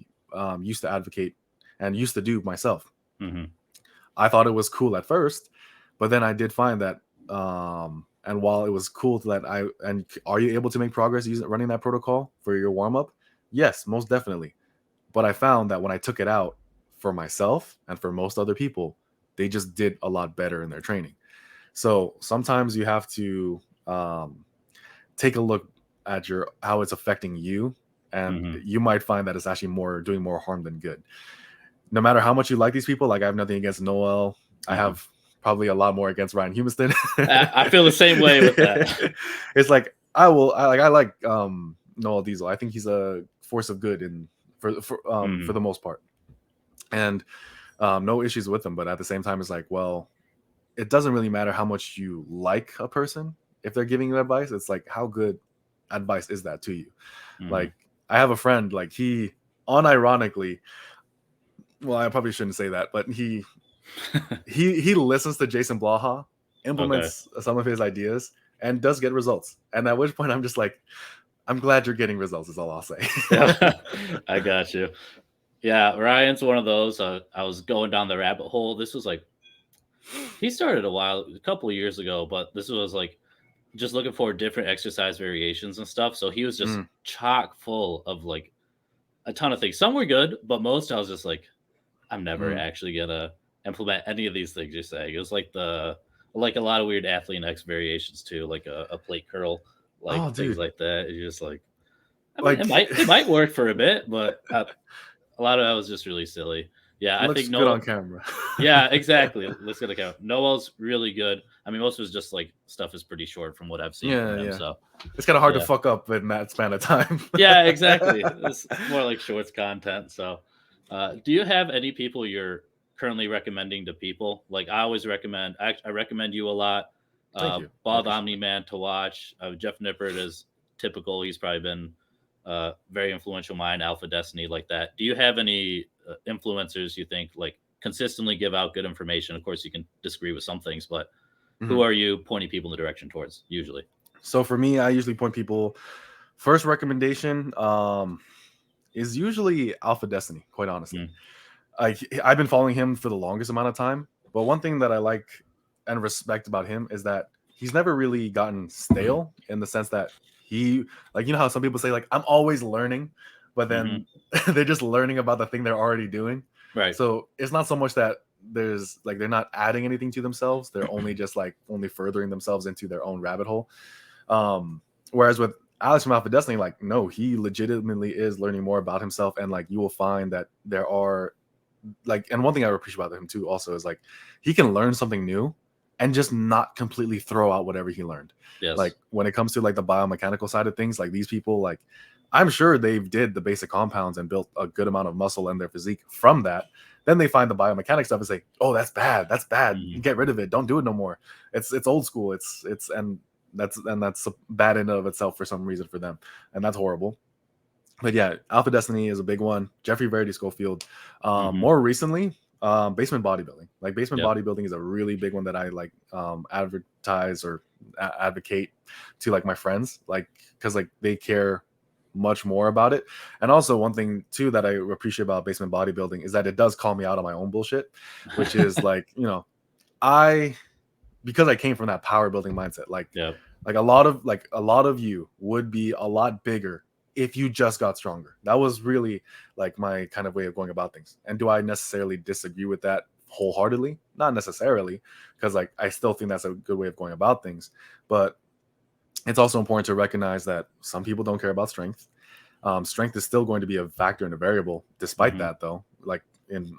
used to advocate and used to do myself, I thought it was cool at first, but then I did find that And while it was cool that are you able to make progress running that protocol for your warm up? Yes, most definitely. But I found that when I took it out for myself and for most other people, they just did a lot better in their training. So sometimes you have to take a look at how it's affecting you, and you might find that it's actually doing more harm than good. No matter how much you like these people, like I have nothing against Noel. I have probably a lot more against Ryan Humiston. I feel the same way with that. It's like I like Noel Diesel. I think he's a force of good for the most part, and no issues with him. But at the same time, it's like, well, it doesn't really matter how much you like a person if they're giving you advice. It's like, how good advice is that to you? Like, I have a friend, like he unironically, well, I probably shouldn't say that, but he listens to Jason Blaha, implements some of his ideas, and does get results. And at which point I'm just like, I'm glad you're getting results, is all I'll say. I got you. Yeah, Ryan's one of those. I was going down the rabbit hole. This was like, he started a couple of years ago, but this was like just looking for different exercise variations and stuff. So he was just chock full of like a ton of things. Some were good, but most I was just like, I'm never actually gonna implement any of these things you're saying. It was like a lot of weird Athlete X variations too, like a plate curl, like things like that. It's just like, I mean, it might work for a bit, but a lot of that was just really silly. Yeah, I think Noel, good on camera. Yeah, exactly. Let's get a camera. Noel's really good. I mean, most of his just like stuff is pretty short from what I've seen from him. So it's kind of hard to fuck up in that span of time. Yeah, exactly. It's more like shorts content. So, do you have any people you're currently recommending to people? Like I always recommend, I recommend you a lot. Thank you. Bob Omni-Man to watch. Jeff Nippert is typical. He's probably been very influential mind, Alpha Destiny, like that. Do you have any influencers you think like consistently give out good information? Of course, you can disagree with some things, but who are you pointing people in the direction towards usually? So for me, I usually point people. First recommendation is usually Alpha Destiny, quite honestly. I've been following him for the longest amount of time, but one thing that I like and respect about him is that he's never really gotten stale in the sense that he, like, you know how some people say like, I'm always learning, but then they're just learning about the thing they're already doing. Right. So it's not so much that there's like, they're not adding anything to themselves. They're only just like only furthering themselves into their own rabbit hole. Whereas with Alex from Alpha Destiny, like, no, he legitimately is learning more about himself. And like, you will find that there are like, and one thing I appreciate about him too also is like, he can learn something new and just not completely throw out whatever he learned. Yes. Like when it comes to like the biomechanical side of things, like these people, like I'm sure they've did the basic compounds and built a good amount of muscle in their physique from that. Then they find the biomechanics stuff and say, oh, that's bad. That's bad. Get rid of it. Don't do it no more. It's old school. And that's bad in and of itself for some reason for them. And that's horrible. But yeah, Alpha Destiny is a big one. Jeffrey Verity Schofield. More recently, basement bodybuilding. Like basement bodybuilding is a really big one that I like advertise or advocate to like my friends, like because like they care much more about it. And also one thing too that I appreciate about basement bodybuilding is that it does call me out on my own bullshit, which is like, you know, because I came from that power building mindset, like a lot of you would be a lot bigger if you just got stronger. That was really like my kind of way of going about things. And do I necessarily disagree with that wholeheartedly? Not necessarily, because like I still think that's a good way of going about things. But it's also important to recognize that some people don't care about strength. Strength is still going to be a factor and a variable despite that, though, like in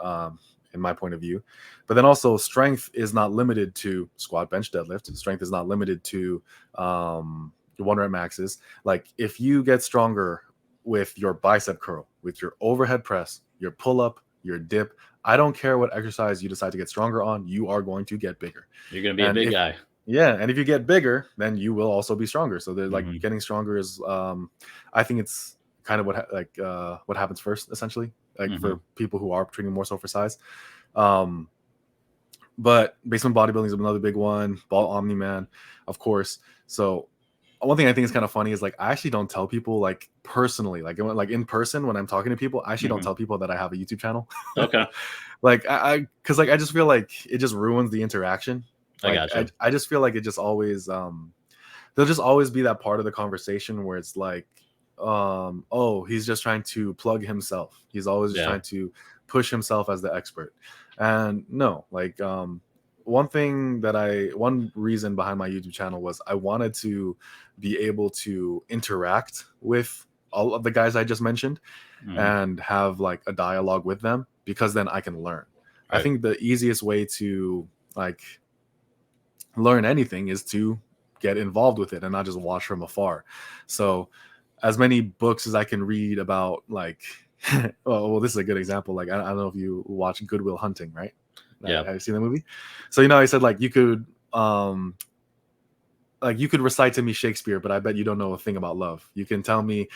my point of view. But then also strength is not limited to squat, bench, deadlift. Strength is not limited to your 1 rep maxes. Like if you get stronger with your bicep curl, with your overhead press, your pull up, your dip, I don't care what exercise you decide to get stronger on, you are going to get bigger. You're going to be a big guy. Yeah, and if you get bigger, then you will also be stronger. So they're like getting stronger is, I think it's kind of what happens first, essentially, like for people who are training more so for size. But basement bodybuilding is another big one. Ball Omni-Man, of course. So one thing I think is kind of funny is like I actually don't tell people like personally, like in person when I'm talking to people, I actually don't tell people that I have a YouTube channel. Okay. Like because like I just feel like it just ruins the interaction. I Like gotcha. I just feel like it just always there'll just always be that part of the conversation where it's like, oh, he's just trying to plug himself. He's always just Yeah. trying to push himself as the expert. And no, like one reason behind my YouTube channel was I wanted to be able to interact with all of the guys I just mentioned and have like a dialogue with them, because then I can learn. I Right. think the easiest way to like learn anything is to get involved with it and not just watch from afar. So as many books as I can read about, like well, this is a good example. Like I don't know if you watch Good Will Hunting, right? Yeah. Have you seen the movie? So you know, I said like you could recite to me Shakespeare, but I bet you don't know a thing about love. You can tell me,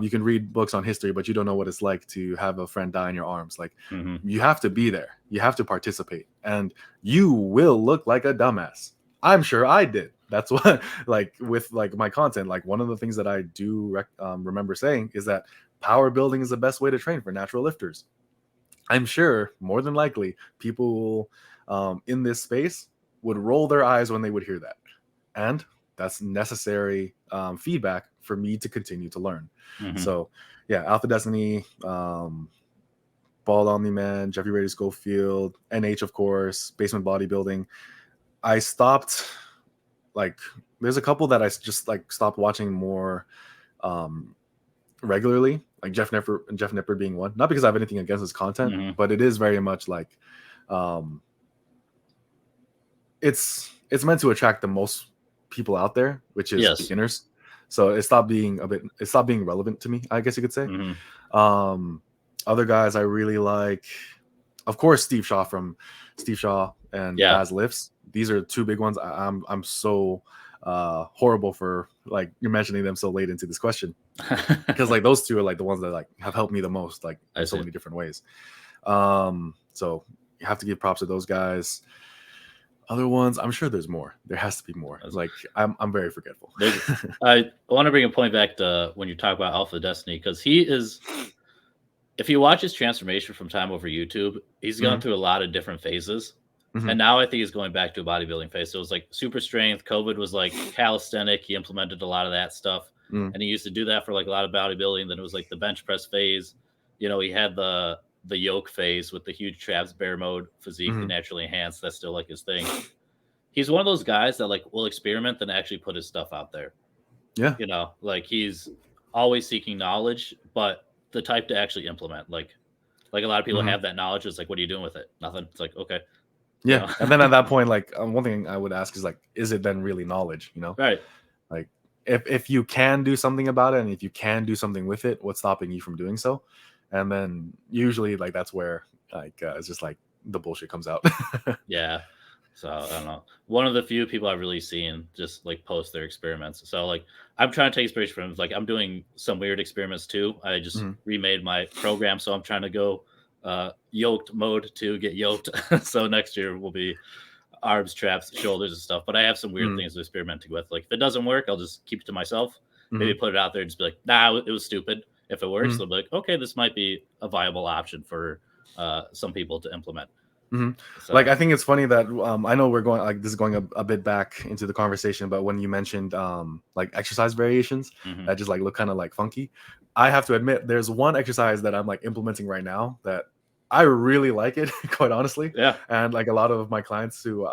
you can read books on history, but you don't know what it's like to have a friend die in your arms. Like you have to be there, you have to participate, and you will look like a dumbass. I'm sure I did. That's what, like with like my content, like one of the things that I do remember saying is that power building is the best way to train for natural lifters. I'm sure more than likely people in this space would roll their eyes when they would hear that. And that's necessary feedback for me to continue to learn. So yeah, Alpha Destiny, Bald Omni Man, Jeffrey Rady Schofield, NH, of course, Basement Bodybuilding. I stopped, like, there's a couple that I just like stopped watching more regularly, like Jeff Nipper being one. Not because I have anything against his content, but it is very much like it's meant to attract the most people out there, which is beginners. So it stopped being relevant to me, I guess you could say. Other guys I really like, of course, Steve Shaw and Baz Lifts. These are two big ones. I'm so horrible for like you're mentioning them so late into this question, because like those two are like the ones that like have helped me the most, like in so many different ways. So you have to give props to those guys. Other ones, I'm sure there's more. There has to be more. Like I'm very forgetful. I want to bring a point back to when you talk about Alpha Destiny, because he is, if you watch his transformation from time over YouTube, he's gone through a lot of different phases. And now I think he's going back to a bodybuilding phase. So it was like super strength. COVID was like calisthenic. He implemented a lot of that stuff. And he used to do that for like a lot of bodybuilding. Then it was like the bench press phase. You know, he had the yoke phase with the huge traps, bear mode physique, the naturally enhanced. That's still like his thing. He's one of those guys that like will experiment and actually put his stuff out there. Yeah. You know, like he's always seeking knowledge, but the type to actually implement. Like a lot of people have that knowledge. It's like, what are you doing with it? Nothing. It's like, okay. Yeah. You know? And then at that point, like one thing I would ask is like, is it then really knowledge? You know? Right. Like if you can do something about it and if you can do something with it, what's stopping you from doing so? And then usually like that's where like it's just like the bullshit comes out. Yeah. So I don't know. One of the few people I've really seen just like post their experiments. So like I'm trying to take inspiration from him. Like I'm doing some weird experiments too. I just remade my program, so I'm trying to go yoked mode to get yoked. So next year will be arms, traps, shoulders, and stuff. But I have some weird things to experimenting with. Like if it doesn't work, I'll just keep it to myself. Maybe put it out there and just be like, nah, it was stupid. If it works, they'll be like, okay, this might be a viable option for some people to implement. So, like I think it's funny that I know we're going like this is going a bit back into the conversation, but when you mentioned like exercise variations that just like look kind of like funky, I have to admit there's one exercise that I'm like implementing right now that I really like it, quite honestly. Yeah. And like a lot of my clients who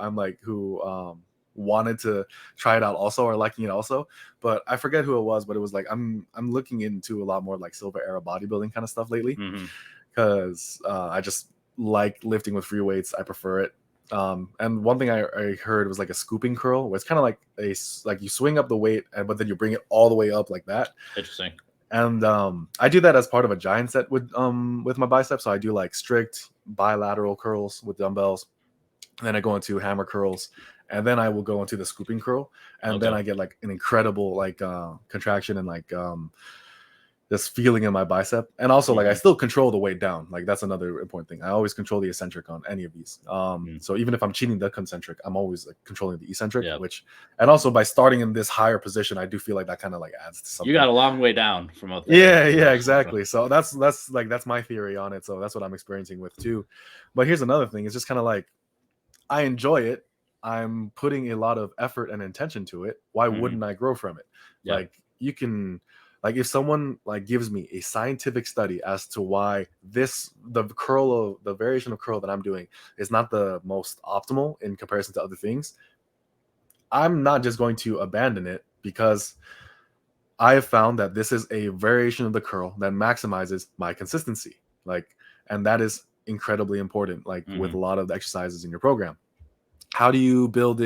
wanted to try it out also are liking it also, but I forget who it was, but it was like I'm looking into a lot more like silver era bodybuilding kind of stuff lately, because I just like lifting with free weights. I prefer it. And one thing I heard was like a scooping curl, where it's kind of like you swing up the weight, but then you bring it all the way up like that. Interesting. And I do that as part of a giant set with my biceps. So I do like strict bilateral curls with dumbbells, and then I go into hammer curls, and then I will go into the scooping curl, and then I get like an incredible like contraction and like this feeling in my bicep. And also like I still control the weight down. Like that's another important thing. I always control the eccentric on any of these. So even if I'm cheating the concentric, I'm always like controlling the eccentric, and also by starting in this higher position, I do feel like that kind of like adds to something. You got a long way down from up there. Yeah, exactly. So that's my theory on it. So that's what I'm experiencing with too. But here's another thing. It's just kind of like I enjoy it, I'm putting a lot of effort and intention to it, why wouldn't I grow from it? Yeah. Like you can, like if someone like gives me a scientific study as to why the variation of curl that I'm doing is not the most optimal in comparison to other things, I'm not just going to abandon it because I have found that this is a variation of the curl that maximizes my consistency. Like, and that is incredibly important, like with a lot of the exercises in your program. How do you build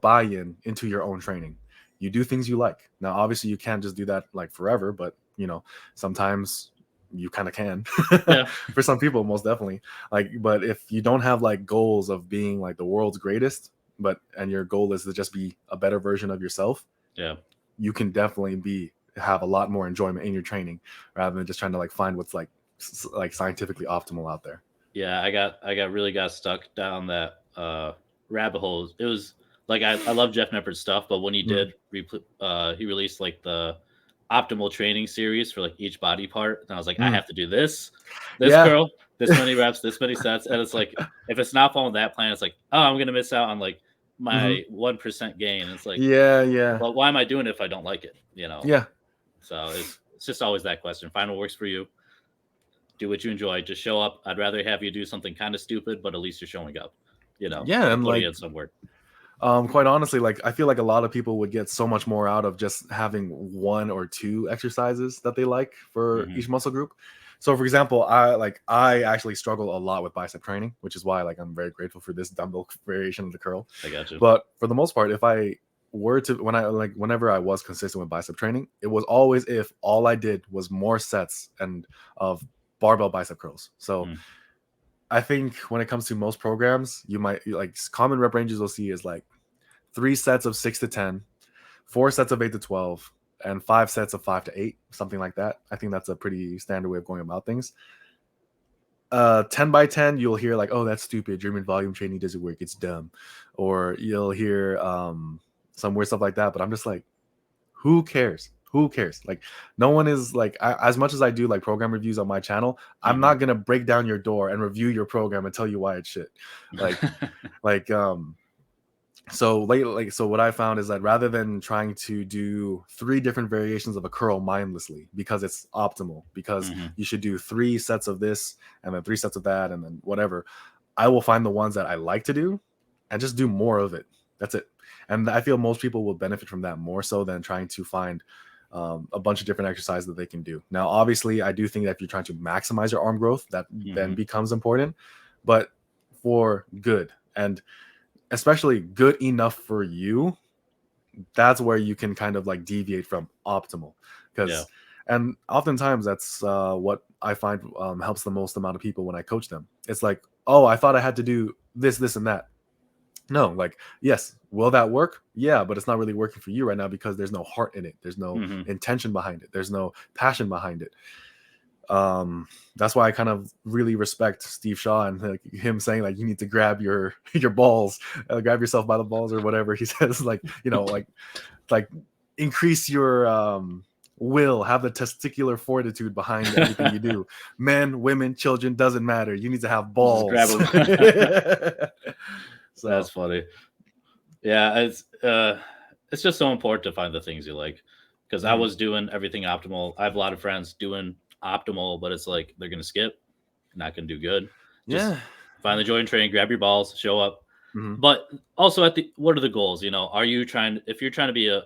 buy-in into your own training? You do things you like. Now, obviously you can't just do that like forever, but sometimes you kind of can. Yeah. For some people, most definitely. Like, but if you don't have like goals of being like the world's greatest, and your goal is to just be a better version of yourself, Yeah. you can definitely have a lot more enjoyment in your training rather than just trying to like find what's like scientifically optimal out there. Yeah, I really got stuck down that rabbit hole. It was like I love Jeff Nippard's stuff, but when he Mhm. did he released like the optimal training series for like each body part, and I was like, I Mm. have to do this Yeah. curl, this many reps, this many sets, and it's like if it's not following that plan, it's like, oh, I'm gonna miss out on like Mhm. my 1% gain. It's like, Yeah, yeah. well, why am I doing it if I don't like it? Yeah. So it's just always that question. Find what works for you. Do what you enjoy. Just show up. I'd rather have you do something kind of stupid, but at least you're showing up. Yeah, You're and putting like in some work. quite honestly, like I feel like a lot of people would get so much more out of just having one or two exercises that they like for Hmm. each muscle group. So for example, I actually struggle a lot with bicep training, which is why like I'm very grateful for this dumbbell variation of the curl. I got you. But for the most part, if I were to whenever I was consistent with bicep training, it was always if all I did was more sets and of barbell bicep curls. So Mm. I think when it comes to most programs, you might like common rep ranges you'll see is like 3 sets of 6 to 10, 4 sets of 8 to 12, and 5 sets of 5 to 8, something like that. I think that's a pretty standard way of going about things. 10 by 10, you'll hear like, oh, that's stupid. German volume training doesn't work. It's dumb. Or you'll hear some weird stuff like that. But I'm just like, who cares? Who cares? Like, no one is like, as much as I do like program reviews on my channel, I'm Hmm. not gonna break down your door and review your program and tell you why it's shit. Like, like so what I found is that rather than trying to do 3 different variations of a curl mindlessly because it's optimal, because Hmm. you should do 3 sets of this and then 3 sets of that and then whatever, I will find the ones that I like to do and just do more of it. That's it. And I feel most people will benefit from that more so than trying to find a bunch of different exercises that they can do. Now, obviously, I do think that if you're trying to maximize your arm growth, that then Hmm. becomes important, but for good and especially good enough for you, that's where you can kind of like deviate from optimal. Yeah. Because and oftentimes that's what I find helps the most amount of people when I coach them. It's like, oh, I thought I had to do this and that. No, like, yes, will that work? Yeah, but it's not really working for you right now because there's no heart in it, there's no Hmm. intention behind it, there's no passion behind it. That's why I kind of really respect Steve Shaw and like, him saying like you need to grab your your balls, grab yourself by the balls or whatever he says, like like increase your will, have the testicular fortitude behind everything you do. Men, women, children, doesn't matter, you need to have Just grab balls. them. That's So funny. Yeah, it's just so important to find the things you like. Because I mhm. was doing everything optimal. I have a lot of friends doing optimal, but it's like they're gonna skip, not gonna do good. Just Yeah. find the joy in training, grab your balls, show up. Mhm. But also at the what are the goals? Are you trying if you're trying to be a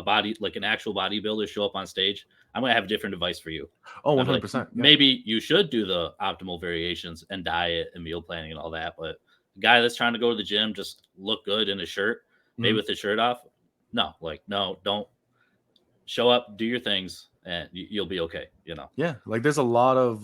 body like an actual bodybuilder, show up on stage, I'm gonna have a different advice for you. Oh, I'd be like, 100%. Yeah. maybe you should do the optimal variations and diet and meal planning and all that. But the guy that's trying to go to the gym, just look good in a shirt, maybe Mhm. with his shirt off. No, like, no, don't show up, do your things, and you'll be okay. Yeah, like there's a lot of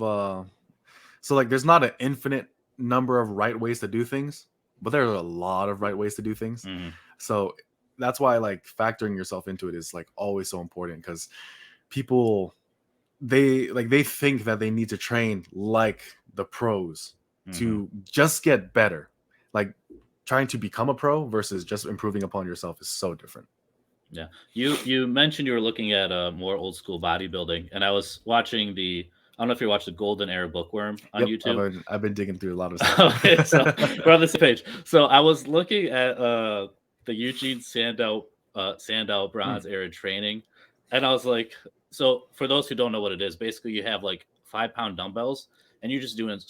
so like there's not an infinite number of right ways to do things, but there are a lot of right ways to do things. Hmm. So that's why like factoring yourself into it is like always so important because people they think that they need to train like the pros Hmm. to just get better. Like trying to become a pro versus just improving upon yourself is so different. Yeah, you mentioned you were looking at more old school bodybuilding, and I was watching the I don't know if you watched the Golden Era Bookworm on Yep, YouTube. I've been digging through a lot of stuff. Okay, so we're on the same page. So I was looking at the Eugene Sandow Bronze Era training, and I was like, so for those who don't know what it is, basically you have like 5-pound dumbbells, and you're just doing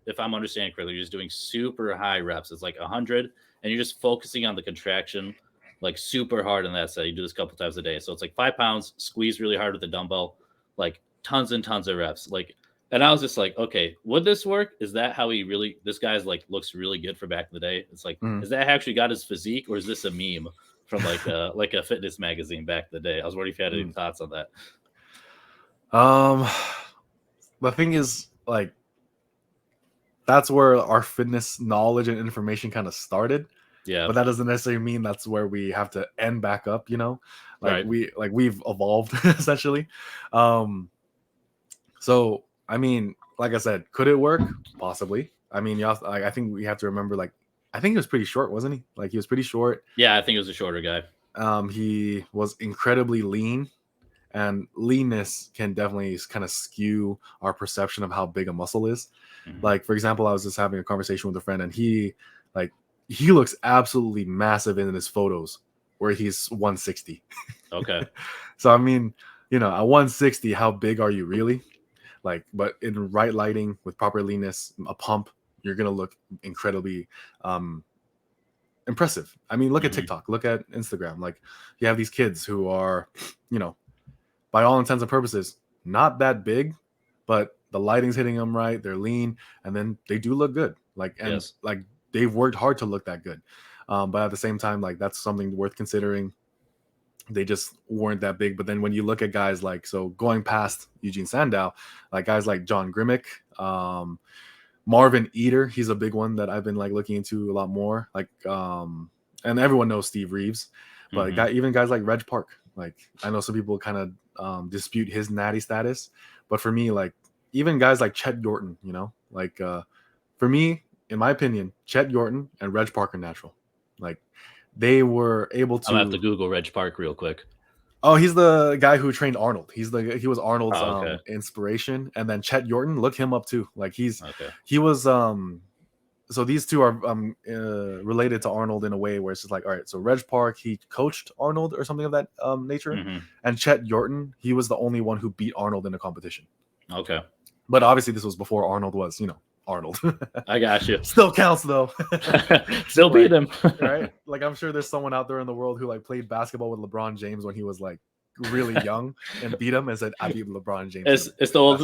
if I'm understanding correctly, you're just doing super high reps. It's like 100, and you're just focusing on the contraction like super hard in that set. You do this a couple times a day. So it's like 5 pounds, squeeze really hard with the dumbbell, like tons and tons of reps. Like, and I was just like, okay, would this work? Is that how this guy's like looks really good for back in the day? It's like, Mhm. is that actually got his physique, or is this a meme from like a fitness magazine back in the day? I was wondering if you had any thoughts on that. The thing is, like, that's where our fitness knowledge and information kind of started. Yeah. But that doesn't necessarily mean that's where we have to end back up, you know? Like Right. we've evolved essentially. So I mean, like I said, could it work? Possibly. I mean, I think we have to remember, like, I think he was pretty short, wasn't he? Like, he was pretty short. Yeah, I think it was a shorter guy. He was incredibly lean, and leanness can definitely kind of skew our perception of how big a muscle is. Like, for example, I was just having a conversation with a friend, and he looks absolutely massive in his photos where he's 160. Okay. So I mean, at 160, how big are you really? Like, but in right lighting with proper leanness, a pump, you're gonna look incredibly impressive. I mean, look at TikTok, look at Instagram. Like, you have these kids who are, by all intents and purposes, not that big, but the lighting's hitting them right. They're lean, and then they do look good. Like, and Yes. like they've worked hard to look that good. But at the same time, like, that's something worth considering. They just weren't that big. But then when you look at guys like, so going past Eugene Sandow, like guys like John Grimmick, Marvin Eder, he's a big one that I've been like looking into a lot more. Like, and everyone knows Steve Reeves, but even guys like Reg Park, like, I know some people kind of dispute his natty status, but for me, like, even guys like Chet Yorton, like, for me, in my opinion, Chet Yorton and Reg Park are natural. Like, they were able to. I'm gonna have to Google Reg Park real quick. Oh, he's the guy who trained Arnold. He was Arnold's okay. Inspiration. And then Chet Yorton, look him up too. Like, he was so these two are related to Arnold in a way where it's just like, all right, so Reg Park, he coached Arnold or something of that nature. And Chet Yorton, he was the only one who beat Arnold in a competition. Okay. But obviously this was before Arnold was, Arnold. I got you. Still counts though. Still beat him. Right? Like, I'm sure there's someone out there in the world who like played basketball with LeBron James when he was like really young and beat him and said, I beat LeBron James. It's the old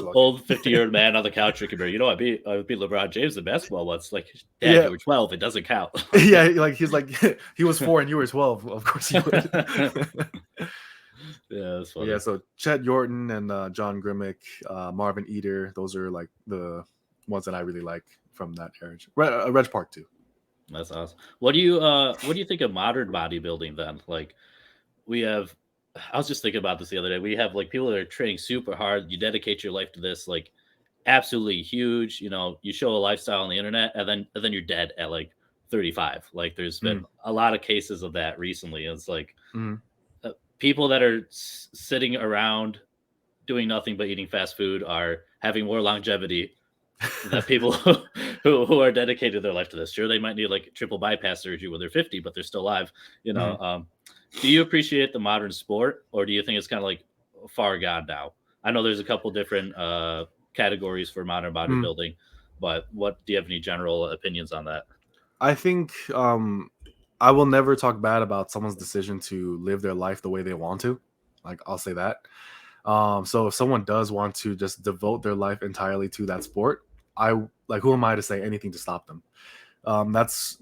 50-year-old man on the couch drinking beer. I beat LeBron James in basketball once. Like, Dad, you were 12. It doesn't count. Yeah, like he's like, he was 4 and you were 12. Of course you would. Yeah, that's funny. Yeah, so Chet Yorton and John Grimmick, Marvin Eder, those are like the ones that I really like from that era. Reg Park too. That's awesome. What do you think of modern bodybuilding then? Like, I was just thinking about this the other day. We have like people that are training super hard. You dedicate your life to this, like, absolutely huge. You show a lifestyle on the internet, and then you're dead at like 35. Like, there's been a lot of cases of that recently. It's like people that are sitting around doing nothing but eating fast food are having more longevity than people who are dedicated their life to this. Sure, they might need like triple bypass surgery when they're 50, but they're still alive. Do you appreciate the modern sport, or do you think it's kind of like far gone now? I know there's a couple different categories for modern bodybuilding, but do you have any general opinions on that? I think I will never talk bad about someone's decision to live their life the way they want to. Like, I'll say that. So if someone does want to just devote their life entirely to that sport, who am I to say anything to stop them? That's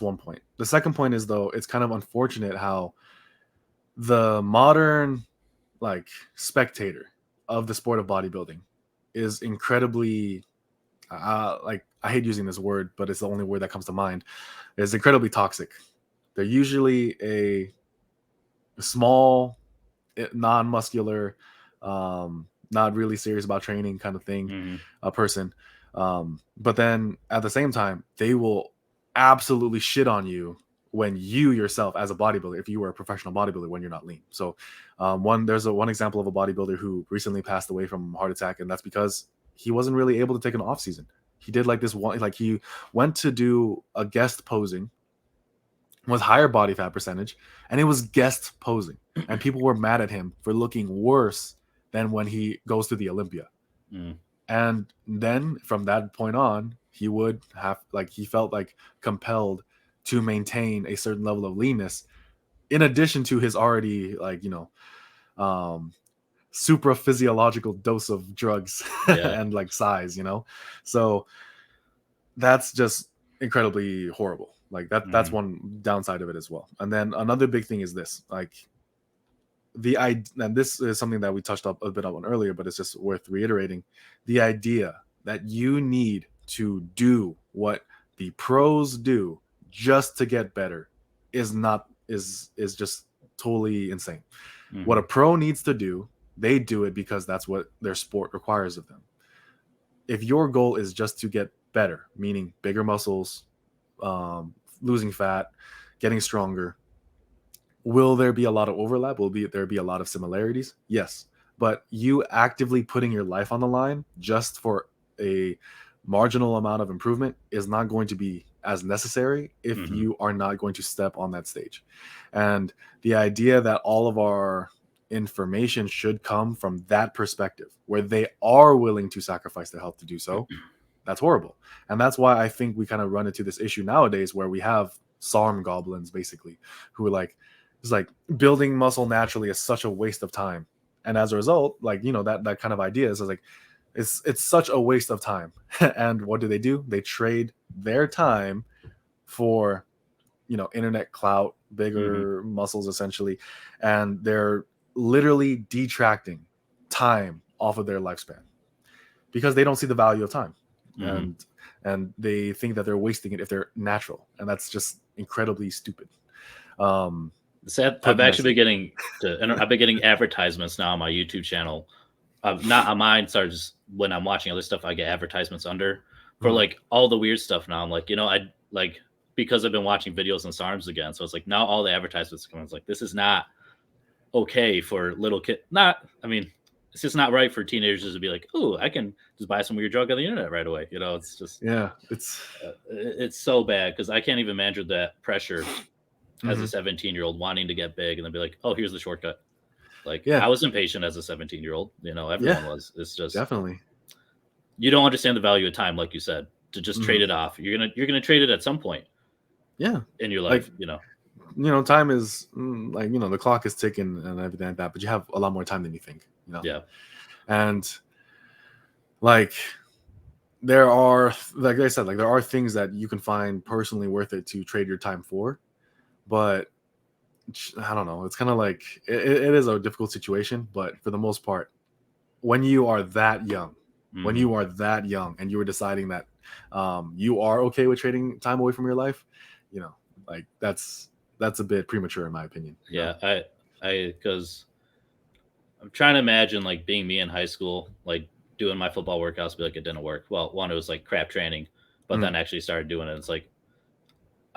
one point. The second point is, though, it's kind of unfortunate how the modern like spectator of the sport of bodybuilding is incredibly like, I hate using this word, but it's the only word that comes to mind, is incredibly toxic. They're usually a small, non-muscular, not really serious about training kind of thing, a person. But then at the same time, they will absolutely shit on you when you yourself as a bodybuilder, if you were a professional bodybuilder when you're not lean. So there's one example of a bodybuilder who recently passed away from a heart attack, and that's because he wasn't really able to take an off season. He did like this one, like he went to do a guest posing with higher body fat percentage, and it was guest posing, and people were mad at him for looking worse than when he goes to the Olympia. And then from that point on, he would have, like, he felt like compelled to maintain a certain level of leanness in addition to his already, like, supra physiological dose of drugs and like size, so that's just incredibly horrible. Like that's one downside of it as well. And then another big thing is this, like and this is something that we touched up a bit on earlier, but it's just worth reiterating. The idea that you need to do what the pros do just to get better is just totally insane. What a pro needs to do, they do it because that's what their sport requires of them. If your goal is just to get better, meaning bigger muscles, losing fat, getting stronger, will there be a lot of overlap? Will there be a lot of similarities? Yes. But you actively putting your life on the line just for a marginal amount of improvement is not going to be as necessary if you are not going to step on that stage. And the idea that all of our information should come from that perspective, where they are willing to sacrifice their health to do so, that's horrible. And that's why I think we kind of run into this issue nowadays where we have Sarm goblins, basically, who are like, it's like building muscle naturally is such a waste of time. And as a result, like, that kind of idea is like, it's such a waste of time. And what do? They trade their time for, internet clout, bigger muscles, essentially. And they're literally detracting time off of their lifespan because they don't see the value of time. And they think that they're wasting it if they're natural. And that's just incredibly stupid. I've actually been getting advertisements now on my YouTube channel. Not on mine. So just when I'm watching other stuff, I get advertisements under for like all the weird stuff. Now I'm like, I like, because I've been watching videos on Sarms again. So it's like now all the advertisements come. It's like, this is not okay for little kids. It's just not right for teenagers to be like, oh, I can just buy some weird drug on the internet right away. It's just, it's so bad because I can't even manage that pressure as a 17-year-old wanting to get big and then be like, oh, here's the shortcut. Like, I was impatient as a 17-year-old, everyone was. It's just definitely, you don't understand the value of time, like you said, to just trade it off. You're gonna trade it at some point. Yeah. In your life, time is like, the clock is ticking and everything like that, but you have a lot more time than you think, Yeah. And like, there are, like I said, like there are things that you can find personally worth it to trade your time for, but I don't know. It's kind of like, it is a difficult situation, but for the most part, when you are that young, and you are deciding that you are okay with trading time away from your life, like that's a bit premature in my opinion. Yeah. Because I'm trying to imagine like being me in high school, like doing my football workouts, be like, it didn't work. Well, one, it was like crap training, but then actually started doing it. It's like,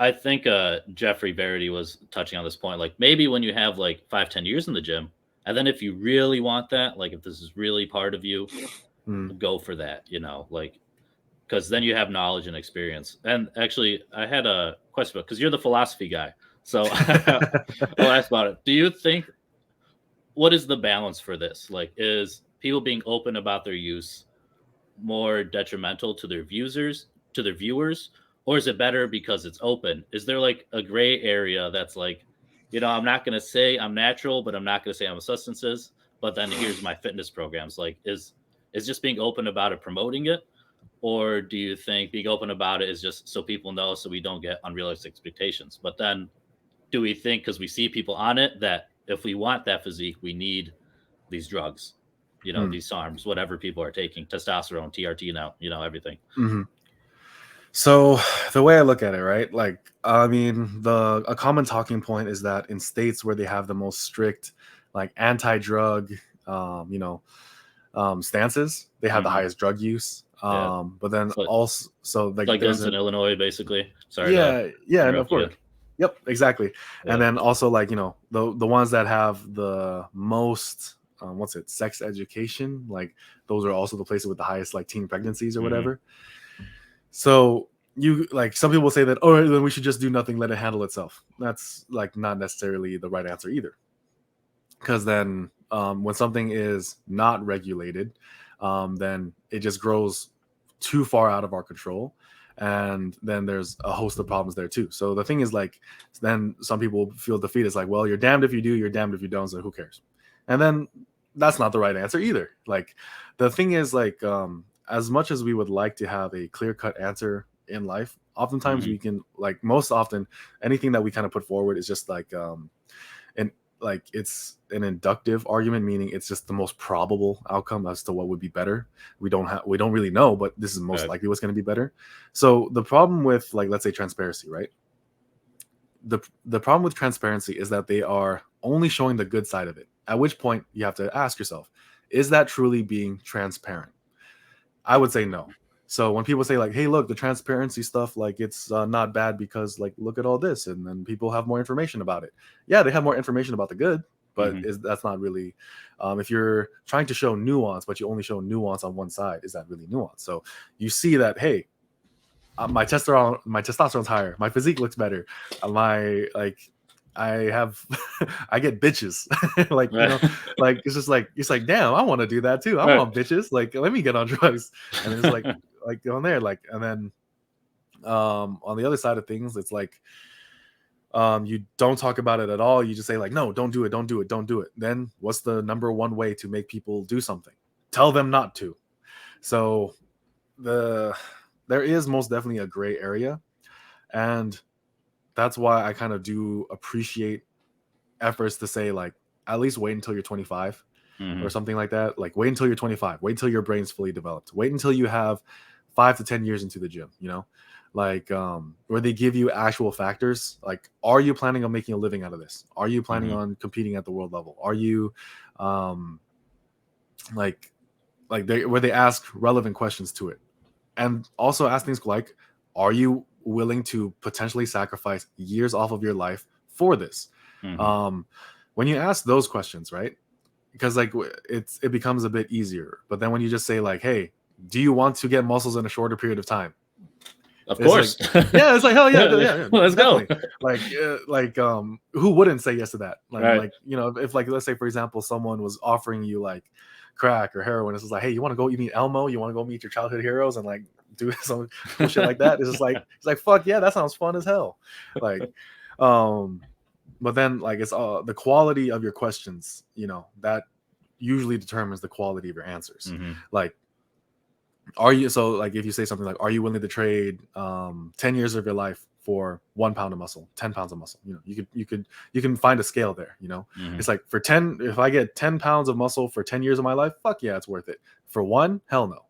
I think Jeffrey Verity was touching on this point. Like maybe when you have like 5-10 years in the gym, and then if you really want that, like if this is really part of you, go for that, like, because then you have knowledge and experience. And actually, I had a question because you're the philosophy guy. So I'll ask about it. Do you think, what is the balance for this? Like, is people being open about their use more detrimental to their viewers, or is it better because it's open? Is there like a gray area that's like, I'm not going to say I'm natural, but I'm not going to say I'm a substances, but then here's my fitness programs. Like, is just being open about it promoting it? Or do you think being open about it is just so people know, so we don't get unrealistic expectations? But then do we think, because we see people on it, that if we want that physique, we need these drugs, these Sarms, whatever people are taking, testosterone, TRT now, everything. So the way I look at it, right? Like, I mean, a common talking point is that in states where they have the most strict, like anti-drug, stances, they have the highest drug use. But then also, like guns in Illinois, basically. Sorry. Yeah, and of course. Yep, exactly. Yeah. And then also like, the ones that have the most sex education, like those are also the places with the highest like teen pregnancies or whatever. So you like some people say that, oh, then we should just do nothing, let it handle itself. That's like not necessarily the right answer either, because then when something is not regulated, then it just grows too far out of our control, and then there's a host of problems there too. So the thing is, like, then some people feel defeat. It's like, well, you're damned if you do, you're damned if you don't, so who cares? And then that's not the right answer either. Like, the thing is, like, as much as we would like to have a clear-cut answer in life, oftentimes we can, like, most often anything that we kind of put forward is just like an like it's an inductive argument, meaning it's just the most probable outcome as to what would be better. We don't really know, but this is most likely what's going to be better. So the problem with, like, let's say transparency, right? The problem with transparency is that they are only showing the good side of it, at which point you have to ask yourself, is that truly being transparent? I would say no. So when people say, like, hey, look, the transparency stuff, like, it's not bad because, like, look at all this, and then people have more information about it. Yeah, they have more information about the good, but that's not really, if you're trying to show nuance, but you only show nuance on one side, is that really nuance? So you see that, hey, my testosterone's higher, my physique looks better, I get bitches. Like, like, it's just like, damn, I want to do that too. I want bitches. Like, let me get on drugs. And it's like on there, like, and then on the other side of things, it's like, you don't talk about it at all. You just say, like, no, don't do it, don't do it, don't do it. Then what's the number one way to make people do something? Tell them not to. So there is most definitely a gray area, and that's why I kind of do appreciate efforts to say, like, at least wait until you're 25 or something like that. Like, wait until you're 25, wait until your brain's fully developed, wait until you have 5 to 10 years into the gym, like, where they give you actual factors, like, are you planning on making a living out of this? Are you planning on competing at the world level? Are you where they ask relevant questions to it, and also ask things like, are you willing to potentially sacrifice years off of your life for this? When you ask those questions, right, because, like, it becomes a bit easier. But then when you just say, like, hey, do you want to get muscles in a shorter period of time? Of course. Like, yeah, it's like, hell yeah, yeah, let's definitely go. Like, who wouldn't say yes to that? Like, right. like, if, like, let's say, for example, someone was offering you, like, crack or heroin, it's just like, hey, you want to go meet Elmo? You want to go meet your childhood heroes and, like, do some cool shit like that? It's just like, it's like, fuck yeah, that sounds fun as hell. Like, but then, like, it's the quality of your questions, that usually determines the quality of your answers. Like, are you, so, like, if you say something like, are you willing to trade 10 years of your life for 1 pound of muscle, 10 pounds of muscle? You can find a scale there. It's like, for 10, if I get 10 pounds of muscle for 10 years of my life, fuck yeah, it's worth it. For 1, hell no.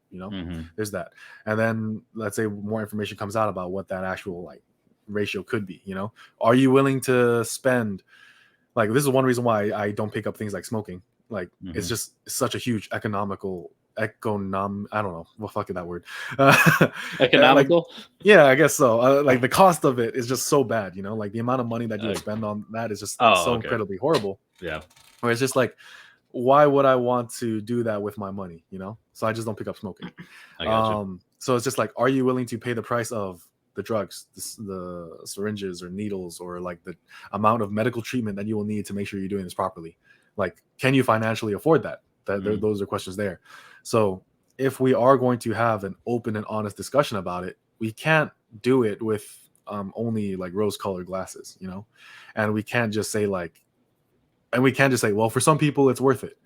There's that. And then let's say more information comes out about what that actual, like, ratio could be. Are you willing to spend, like, this is one reason why I don't pick up things like smoking. Like, it's just such a huge I don't know what fuck is that word. Economical. Like, yeah, I guess so. Like, the cost of it is just so bad. Like, the amount of money that you spend on that is just incredibly horrible. Yeah. Or it's just like, why would I want to do that with my money? So I just don't pick up smoking. I got you. So it's just like, are you willing to pay the price of the drugs, the syringes or needles, or, like, the amount of medical treatment that you will need to make sure you're doing this properly? Like, can you financially afford that? Those are questions there. So if we are going to have an open and honest discussion about it, we can't do it with only, like, rose-colored glasses, and we can't just say, like, well, for some people it's worth it,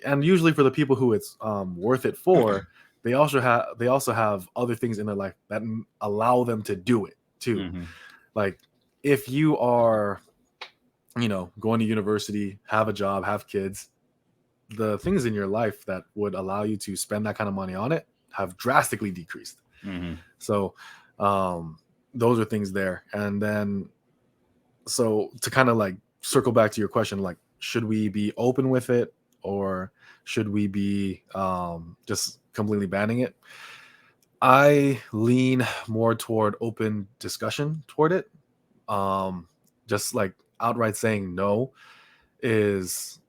and usually for the people who it's worth it for, they also have other things in their life that allow them to do it too. Like, if you are, going to university, have a job, have kids, the things in your life that would allow you to spend that kind of money on it have drastically decreased. So those are things there. And then, so to kind of, like, circle back to your question, like, should we be open with it, or should we be just completely banning it? I lean more toward open discussion toward it, just like outright saying no is,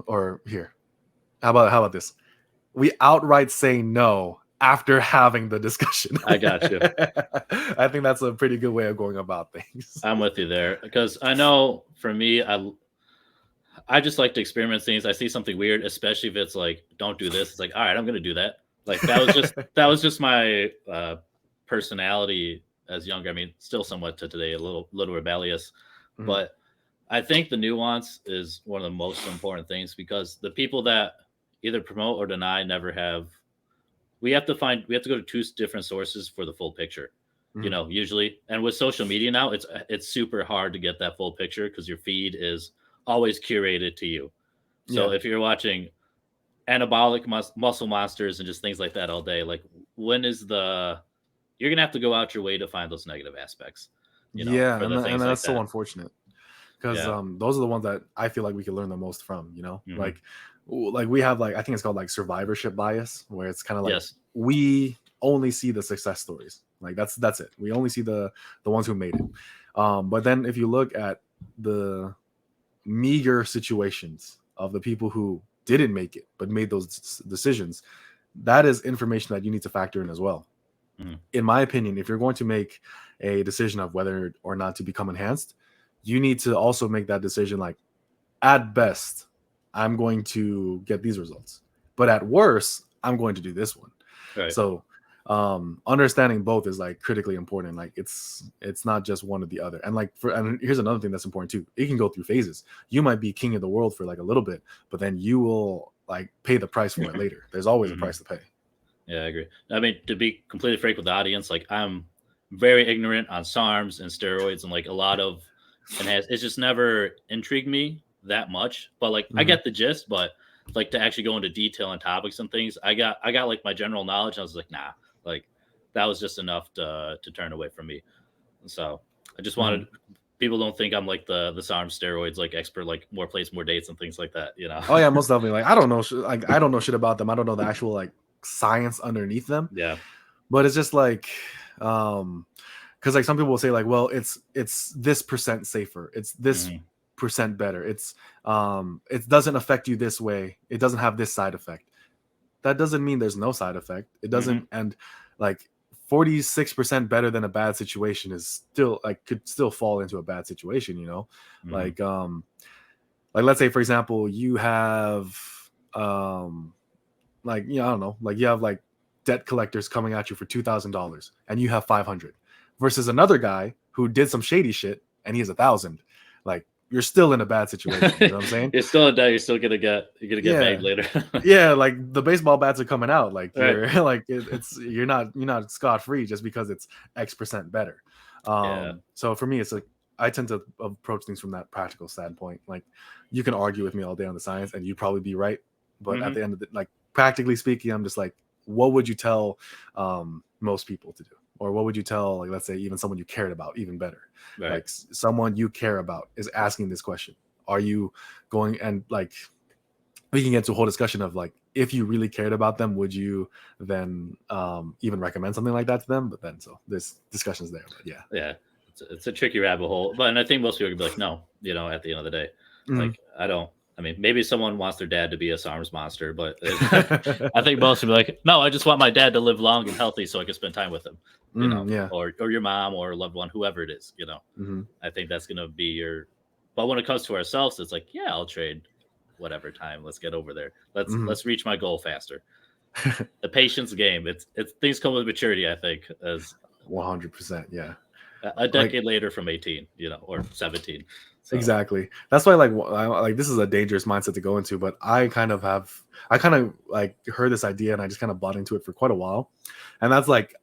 or here, how about this? We outright say no after having the discussion. I got you. I think that's a pretty good way of going about things. I'm with you there, because I know for me, I just like to experiment things. I see something weird, especially if it's like, don't do this. It's like, all right, I'm gonna do that. Like that was just my personality as younger. I mean, still somewhat to today, a little rebellious, Mhm. but I think the nuance is one of the most important things, because the people that either promote or deny never have. We have to go to two different sources for the full picture. You Mhm. know, usually, and with social media now, it's super hard to get that full picture because your feed is always curated to you. So Yeah. if you're watching anabolic muscle monsters and just things like that all day, like, when is the you're gonna have to go out your way to find those negative aspects, Yeah, for the and things that's like so that. unfortunate, because Yeah. those are the ones that I feel like we can learn the most from. Hmm. Like we have, like, I think it's called like survivorship bias, where it's kind of like Yes. we only see the success stories. Like that's it. We only see the ones who made it. But then if you look at the meager situations of the people who didn't make it but made those decisions, that is information that you need to factor in as well. Hmm. In my opinion, if you're going to make a decision of whether or not to become enhanced, you need to also make that decision like, at best, I'm going to get these results, but at worst, I'm going to do this one. Right. So understanding both is like critically important. Like it's not just one or the other. And here's another thing that's important too. It can go through phases. You might be king of the world for like a little bit, but then you will like pay the price for it later. There's always a Hmm. price to pay. Yeah, I agree. I mean, to be completely frank with the audience, like, I'm very ignorant on SARMs and steroids and like a lot of it's just never intrigued me that much. But like, I Mhm. get the gist, but like to actually go into detail on topics and things, I got like my general knowledge. And I was like, nah, like that was just enough to turn away from me. So I just wanted Mhm. people don't think I'm like the SARM steroids like expert, like more plays, more dates and things like that. Oh yeah, most definitely. Like I don't know, like I don't know shit about them. I don't know the actual like science underneath them. Yeah. But it's just like, because like some people will say like, well, it's this percent safer, it's this Hmm. percent better, it doesn't affect you this way, it doesn't have this side effect. That doesn't mean there's no side effect. It doesn't. Hmm. And like 46% better than a bad situation is still like could still fall into a bad situation, Hmm. like like let's say for example you have um like, I don't know, like you have like debt collectors coming at you for $2,000 and you have 500 versus another guy who did some shady shit and he has 1,000. Like you're still in a bad situation, you know what I'm saying? You're still a day. You're still gonna get Yeah. banged later. Yeah, like the baseball bats are coming out, like Right. you're like it's you're not scot-free just because it's X% better. Yeah. So for me it's like I tend to approach things from that practical standpoint. Like you can argue with me all day on the science and you'd probably be right, but at Hmm. the end of the, like practically speaking, I'm just like, what would you tell most people to do, or what would you tell, like, let's say even someone you cared about, even better, Right. like someone you care about is asking this question, are you going, and like we can get into a whole discussion of like, if you really cared about them, would you then even recommend something like that to them? But then so there's discussions there, but yeah. Yeah. It's a tricky rabbit hole, but and I think most people could be like, no, at the end of the day, Mhm. like I don't. I mean, maybe someone wants their dad to be a SARMs monster, but I think most would be like, no, I just want my dad to live long and healthy so I can spend time with him, Yeah. or your mom or a loved one, whoever it is. Hmm. I think that's gonna be your. But when it comes to ourselves, it's like, yeah, I'll trade whatever time. Let's get over there. Let's Hmm. let's reach my goal faster. The patience game. It's things come with maturity. I think as 100%. Yeah. a Like decade later from 18, or 17. So exactly. That's why like this is a dangerous mindset to go into, but I kind of like heard this idea and I just kind of bought into it for quite a while. And that's like,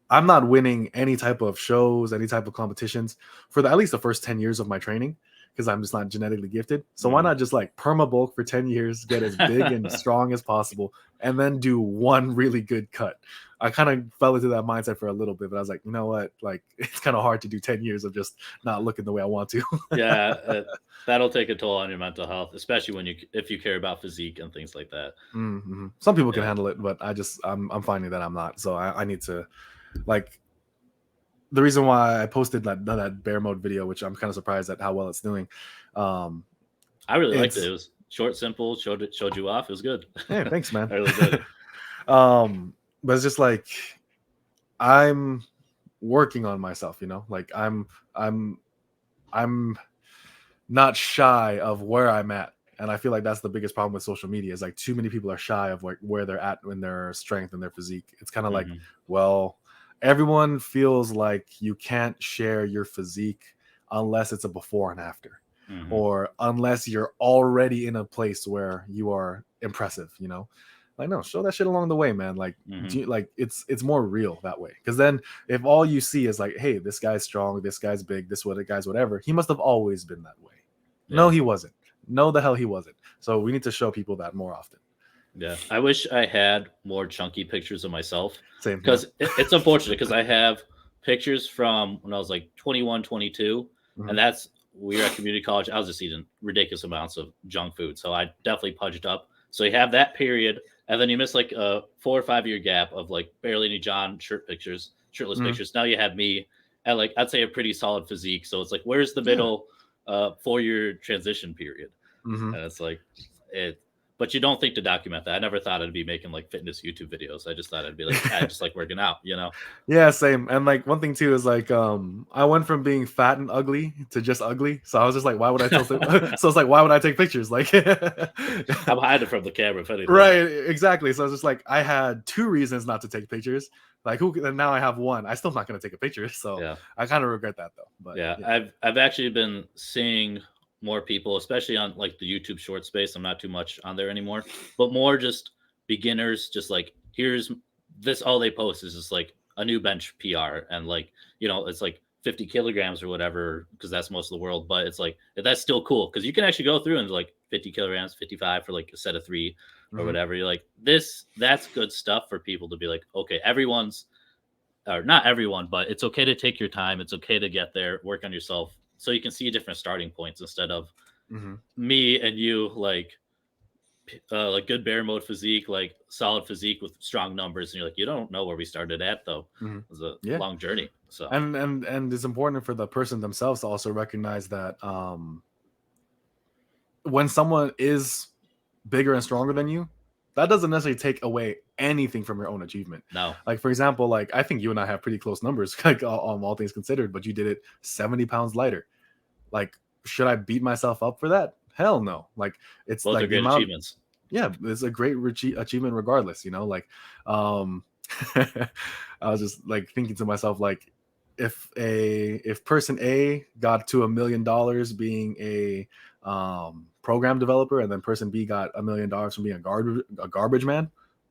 I'm not winning any type of shows, any type of competitions for at least the first 10 years of my training because I'm just not genetically gifted. So why mhm. not just like perma bulk for 10 years, get as big and strong as possible, and then do one really good cut? I kind of fell into that mindset for a little bit, but I was like, you know what? Like, it's kind of hard to do 10 years of just not looking the way I want to. Yeah, that'll take a toll on your mental health, especially if you care about physique and things like that. Hmm. Some people can Yeah. handle it, but I'm finding that I'm not. So I need to like the reason why I posted that bear mode video, which I'm kind of surprised at how well it's doing. I really liked it. It was short, simple, showed you off. It was good. Yeah, thanks, man. I really did. But it's just like I'm working on myself, you know, like I'm not shy of where I'm at. And I feel like that's the biggest problem with social media is like too many people are shy of like where they're at in their strength and their physique. It's kind of like, well, everyone feels like you can't share your physique unless it's a before and after, or unless you're already in a place where you are impressive, you know. Like, no, show that shit along the way, man. Like, like it's more real that way. Because then if all you see is like, hey, this guy's strong, this guy's big, this guy's whatever, he must have always been that way. Yeah. No, he wasn't. No, the hell he wasn't. So we need to show people that more often. Yeah, I wish I had more chunky pictures of myself. Same. Because it's unfortunate because I have pictures from when I was like 21, 22, and we were at community college. I was just eating ridiculous amounts of junk food, so I definitely pudged up. So you have that period, and then you miss like a 4 or 5 year gap of like barely any shirtless pictures. Now you have me at like I'd say a pretty solid physique. So it's like where's the middle 4-year transition period? And it's like it. But you don't think to document that. I never thought I'd be making like fitness YouTube videos. I just thought I'd be like, I just like working out, you know? Yeah, same. And like one thing too is like, I went from being fat and ugly to just ugly. So I was just like, why would I tell? So it's like, why would I take pictures? Like, I'm hiding from the camera, if anything. Right, exactly. So I was just like, I had 2 reasons not to take pictures. Like, and now I have 1. I still not going to take a picture. So yeah. I kind of regret that though. But yeah, I've actually been seeing more people, especially on like the YouTube short space. I'm not too much on there anymore, but more just beginners, just like here's this, all they post is just like a new bench PR, and like, you know, it's like 50 kilograms or whatever, because that's most of the world, but it's like that's still cool because you can actually go through and like 50 kilograms, 55 for like a set of 3 or whatever. You're like, that's good stuff for people to be like, okay, or not everyone, but it's okay to take your time, it's okay to get there, work on yourself, so you can see different starting points instead of me and you, like good bear mode physique, like solid physique with strong numbers, and you're like, you don't know where we started at though. It was a long journey. So and it's important for the person themselves to also recognize that when someone is bigger and stronger than you, that doesn't necessarily take away anything from your own achievement. No. Like, for example, like I think you and I have pretty close numbers, like all things considered, but you did it 70 pounds lighter. Like, should I beat myself up for that? Hell no. Like, it's both like are great achievements. Yeah, it's a great achievement regardless, you know? Like, I was just like thinking to myself, like, if person A got to $1 million being a program developer, and then person B got $1 million from being a garbage man,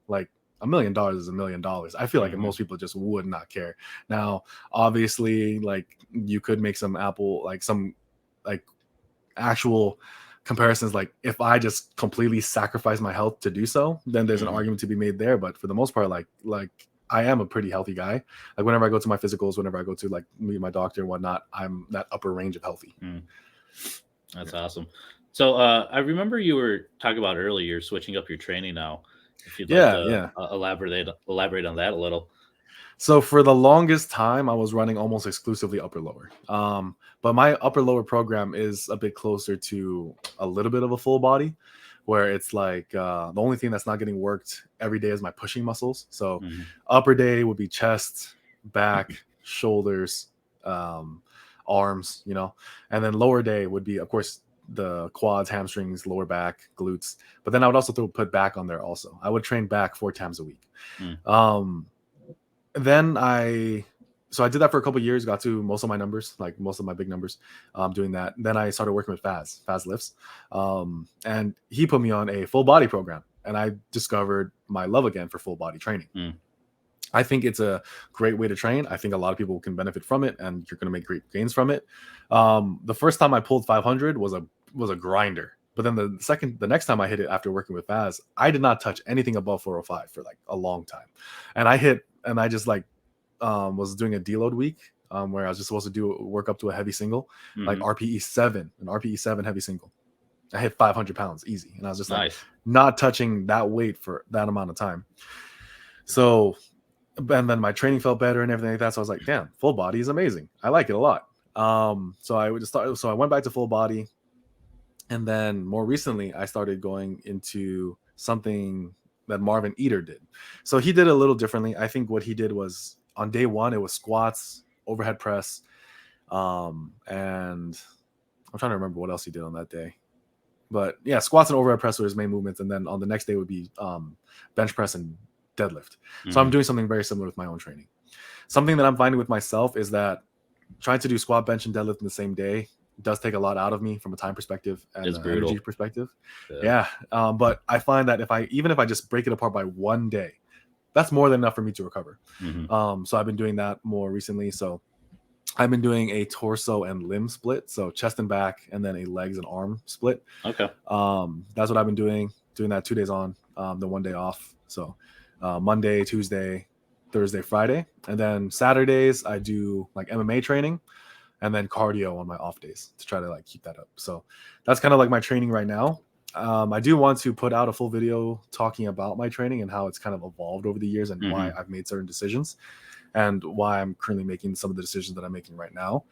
like, $1 million is $1 million. I feel like most people just would not care. Now, obviously, like, you could make some actual comparisons. Like, if I just completely sacrifice my health to do so, then there's an argument to be made there. But for the most part, like I am a pretty healthy guy. Like, whenever I go to my physicals, whenever I go to like meet my doctor and whatnot, I'm that upper range of healthy. That's awesome. So I remember you were talking about earlier, you're switching up your training now. If you'd like to elaborate on that a little. So for the longest time, I was running almost exclusively upper lower. But my upper lower program is a bit closer to a little bit of a full body, where it's like the only thing that's not getting worked every day is my pushing muscles. So upper day would be chest, back, shoulders, arms, you know, and then lower day would be, of course, the quads, hamstrings, lower back, glutes. But then I would also put back on there also. I would train back 4 times a week. Then I did that for a couple of years, got to most of my numbers, like most of my big numbers, doing that. Then I started working with Faz Lifts, and he put me on a full body program, and I discovered my love again for full body training. I think it's a great way to train. I think a lot of people can benefit from it, and you're going to make great gains from it. The first time I pulled 500 was a grinder. But then the next time I hit it after working with Faz, I did not touch anything above 405 for like a long time. And I just like was doing a deload week where I was just supposed to work up to a heavy single, like RPE 7, an RPE 7 heavy single. I hit 500 pounds easy. And I was just like not touching that weight for that amount of time. So and then my training felt better and everything like that. So I was like, damn, full body is amazing. I like it a lot. So I would start. So I went back to full body, and then more recently, I started going into something that Marvin Eater did. So he did it a little differently. I think what he did was on day one, it was squats, overhead press, and I'm trying to remember what else he did on that day. But yeah, squats and overhead press were his main movements, and then on the next day would be bench press and deadlift. So I'm doing something very similar with my own training. Something that I'm finding with myself is that trying to do squat, bench, and deadlift in the same day does take a lot out of me from a time perspective and It's an brutal. energy perspective. Yeah. But I find that even if I just break it apart by one day, that's more than enough for me to recover. So I've been doing that more recently. So I've been doing a torso and limb split, so chest and back, and then a legs and arm split. Okay. That's what I've been doing that 2 days on, the 1 day off. So Monday, Tuesday, Thursday, Friday, and then Saturdays I do like MMA training, and then cardio on my off days to try to like keep that up. So that's kind of like my training right now. I do want to put out a full video talking about my training and how it's kind of evolved over the years and why I've made certain decisions and why I'm currently making some of the decisions that I'm making right now.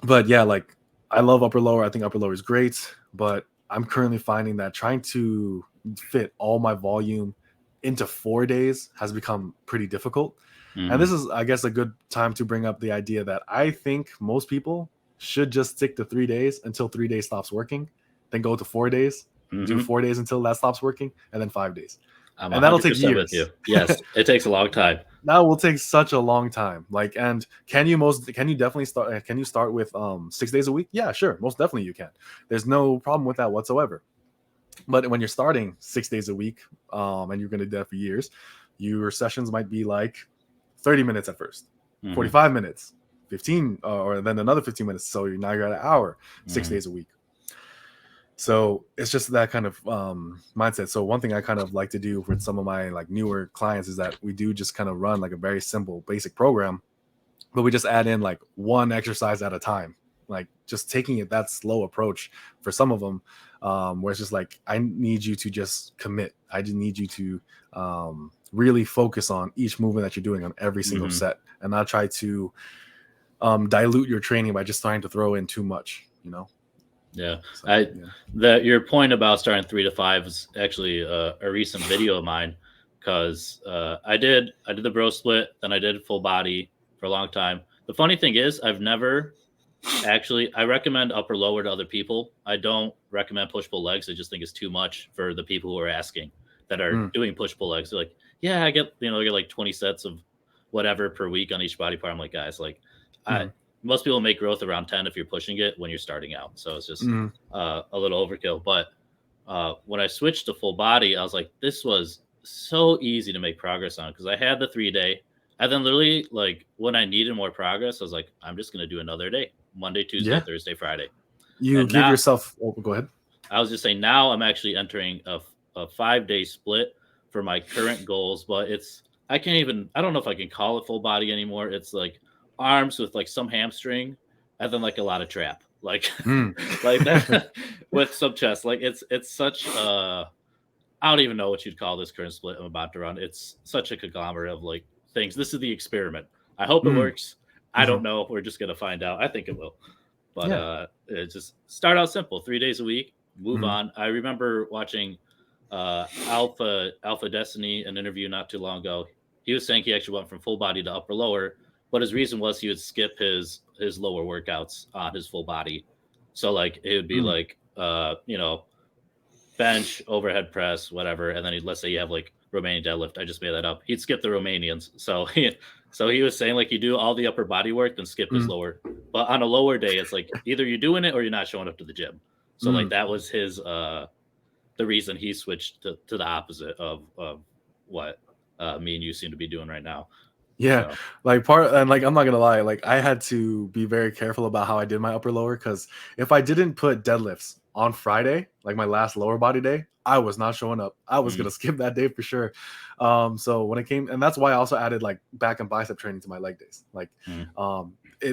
But yeah, like I love upper lower. I think upper lower is great, but I'm currently finding that trying to fit all my volume into 4 days has become pretty difficult. And this is, I guess, a good time to bring up the idea that I think most people should just stick to 3 days until 3 days stops working, then go to 4 days, do 4 days until that stops working, and then 5 days. I'm and that'll take years. with you. Yes, it takes a long time. That will take such a long time. Like, and can you definitely start? Can you start with 6 days a week? Yeah, sure, most definitely you can. There's no problem with that whatsoever. But when you're starting 6 days a week, and you're going to do that for years, your sessions might be like 30 minutes at first, 45 minutes, 15, or then another 15 minutes. So now you're at an hour, 6 days a week. So it's just that kind of mindset. So one thing I kind of like to do with some of my like newer clients is that we do just kind of run like a very simple basic program, but we just add in like one exercise at a time, like just taking it that slow approach for some of them, where it's just like, I need you to just commit. I just need you to really focus on each movement that you're doing on every single set, and not try to dilute your training by just trying to throw in too much, you know? Yeah. So, your point about starting 3 to 5 is actually a recent video of mine, because I did the bro split, then I did full body for a long time. The funny thing is, I've never actually, I recommend upper lower to other people. I don't recommend push pull legs. I just think it's too much for the people who are asking that are doing push pull legs. They're like, yeah, I get like 20 sets of whatever per week on each body part. I'm like, guys, like most people make growth around 10 if you're pushing it when you're starting out. So it's just a little overkill. But when I switched to full body, I was like, this was so easy to make progress on, because I had the 3 day. And then literally, like, when I needed more progress, I was like, I'm just going to do another day, Monday, Tuesday, Thursday, Friday. You give yourself, go ahead. I was just saying, now I'm actually entering a 5-day split for my current goals, but I don't know if I can call it full body anymore. It's like arms with like some hamstring and then like a lot of trap, like like that with some chest. Like it's such I don't even know what you'd call this current split I'm about to run. It's such a conglomerate of like things. This is the experiment. I hope it works. I don't know. We're just gonna find out. I think it will. But it just start out simple, 3 days a week, move on. I remember watching Alpha Destiny, an interview not too long ago. He was saying he actually went from full body to upper lower, but his reason was he would skip his lower workouts on his full body. So like it would be like bench, overhead press, whatever, and then let's say you have like Romanian deadlift. I just made that up. He'd skip the Romanians. So he was saying like you do all the upper body work, then skip his lower. But on a lower day, it's like either you're doing it or you're not showing up to the gym. So like that was his the reason he switched to the opposite of what me and you seem to be doing right now. Yeah, so. Like I'm not gonna lie, like I had to be very careful about how I did my upper lower, because if I didn't put deadlifts on Friday, like my last lower body day, I was not showing up. I was gonna skip that day for sure. So when it came, and that's why I also added like back and bicep training to my leg days. Like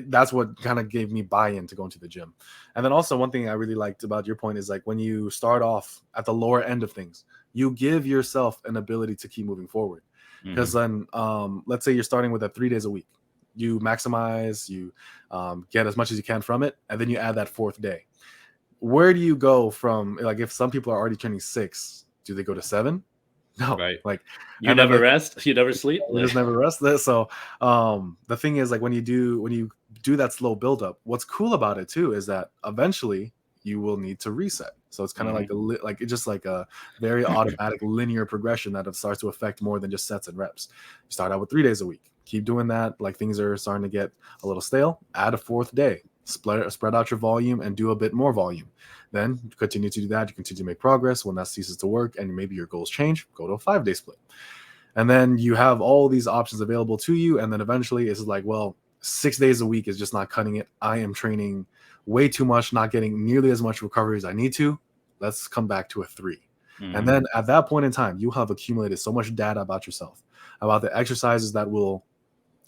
that's what kind of gave me buy-in to going to the gym. And then also one thing I really liked about your point is like when you start off at the lower end of things, you give yourself an ability to keep moving forward. Because then, let's say you're starting with 3 days a week. You maximize, you get as much as you can from it, and then you add that 4th day. Where do you go from, like, if some people are already training 6, do they go to 7? No, Right. like, You and then never rest. You never sleep. you just never rest there. So the thing is, like, when you do that slow buildup, what's cool about it too is that eventually you will need to reset. So it's kind of like like it's just like a very automatic linear progression that starts to affect more than just sets and reps. You start out with 3 days a week, keep doing that. Like, things are starting to get a little stale, add a 4th day, spread out your volume and do a bit more volume. Then continue to do that. You continue to make progress. When that ceases to work and maybe your goals change, go to a 5-day split. And then you have all these options available to you. And then eventually it's like, well, 6 days a week is just not cutting it. I am training way too much, not getting nearly as much recovery as I need to. Let's come back to a 3. And then at that point in time, you have accumulated so much data about yourself, about the exercises that will,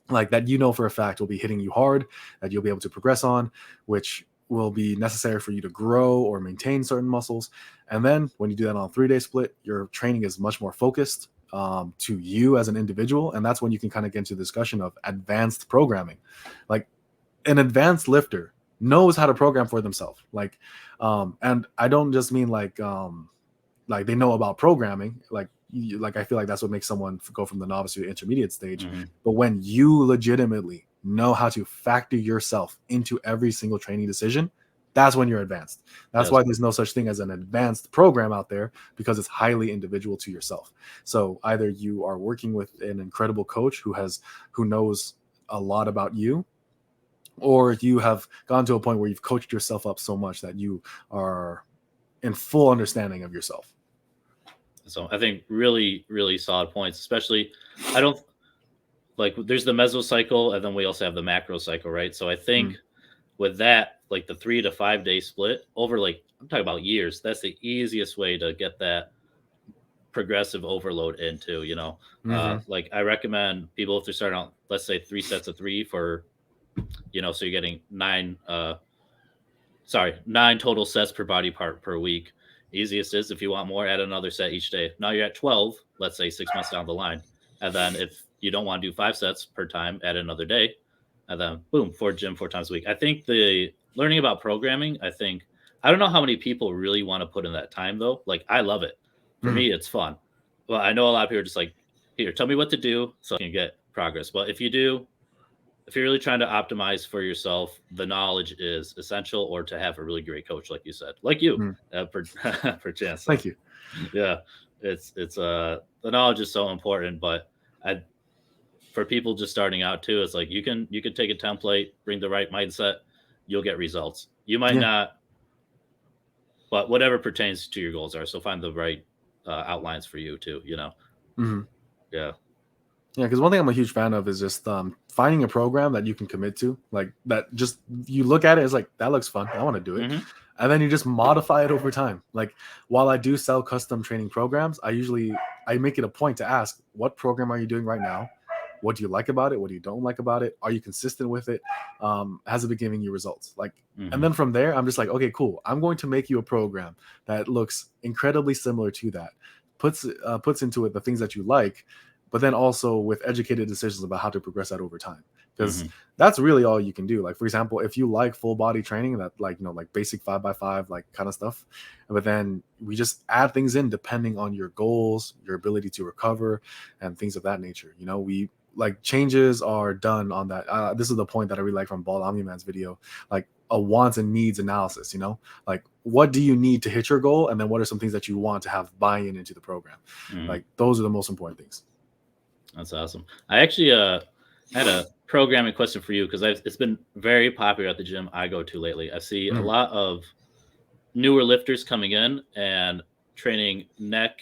like, that for a fact will be hitting you hard, that you'll be able to progress on, which will be necessary for you to grow or maintain certain muscles. And then when you do that on a 3-day split, your training is much more focused to you as an individual. And that's when you can kind of get into the discussion of advanced programming. Like, an advanced lifter knows how to program for themselves. Like, and I don't just mean like they know about programming. Like I feel like that's what makes someone go from the novice to the intermediate stage. But when you legitimately know how to factor yourself into every single training decision, that's when you're advanced. That's why there's no such thing as an advanced program out there, because it's highly individual to yourself. So either you are working with an incredible coach who knows a lot about you, or you have gone to a point where you've coached yourself up so much that you are in full understanding of yourself. So I think really, really solid points, especially I don't like there's the mesocycle and then we also have the macro cycle, right? So I think with that, like the 3 to 5 day split over, like, I'm talking about years, that's the easiest way to get that progressive overload into, like I recommend people, if they're starting out, let's say 3 sets of 3 for, so you're getting 9 total sets per body part per week. Easiest is, if you want more, add another set each day. Now you're at 12, let's say 6 months down the line. And then if you don't want to do 5 sets per time, add another day. And then boom, 4 times a week. I think the learning about programming, I don't know how many people really want to put in that time though. Like, I love it. For me, it's fun. Well, I know a lot of people are just like, here, tell me what to do so I can get progress. But if you're really trying to optimize for yourself, the knowledge is essential, or to have a really great coach, like you said, like you, for chance. Thank you. Yeah. It's the knowledge is so important, but for people just starting out too, it's like you can take a template, bring the right mindset, you'll get results. You might not, but whatever pertains to your goals are. So find the right outlines for you too, Yeah. Yeah, because one thing I'm a huge fan of is just finding a program that you can commit to. Like, that just, you look at it, it's like, that looks fun, I want to do it. And then you just modify it over time. Like, while I do sell custom training programs, I make it a point to ask, what program are you doing right now? What do you like about it? What do you don't like about it? Are you consistent with it? Has it been giving you results? Like, and then from there, I'm just like, okay, cool. I'm going to make you a program that looks incredibly similar to that, puts into it the things that you like, but then also with educated decisions about how to progress that over time. Because that's really all you can do. Like, for example, if you like full body training, that, like, like basic 5x5, like, kind of stuff, but then we just add things in depending on your goals, your ability to recover, and things of that nature. We, like, changes are done on that. This is the point that I really like from Bald Omni-Man's video, like a wants and needs analysis, like, what do you need to hit your goal? And then what are some things that you want to have buy-in into the program? Like, those are the most important things. That's awesome. I actually had a programming question for you, because it's been very popular at the gym I go to lately. I see a lot of newer lifters coming in and training neck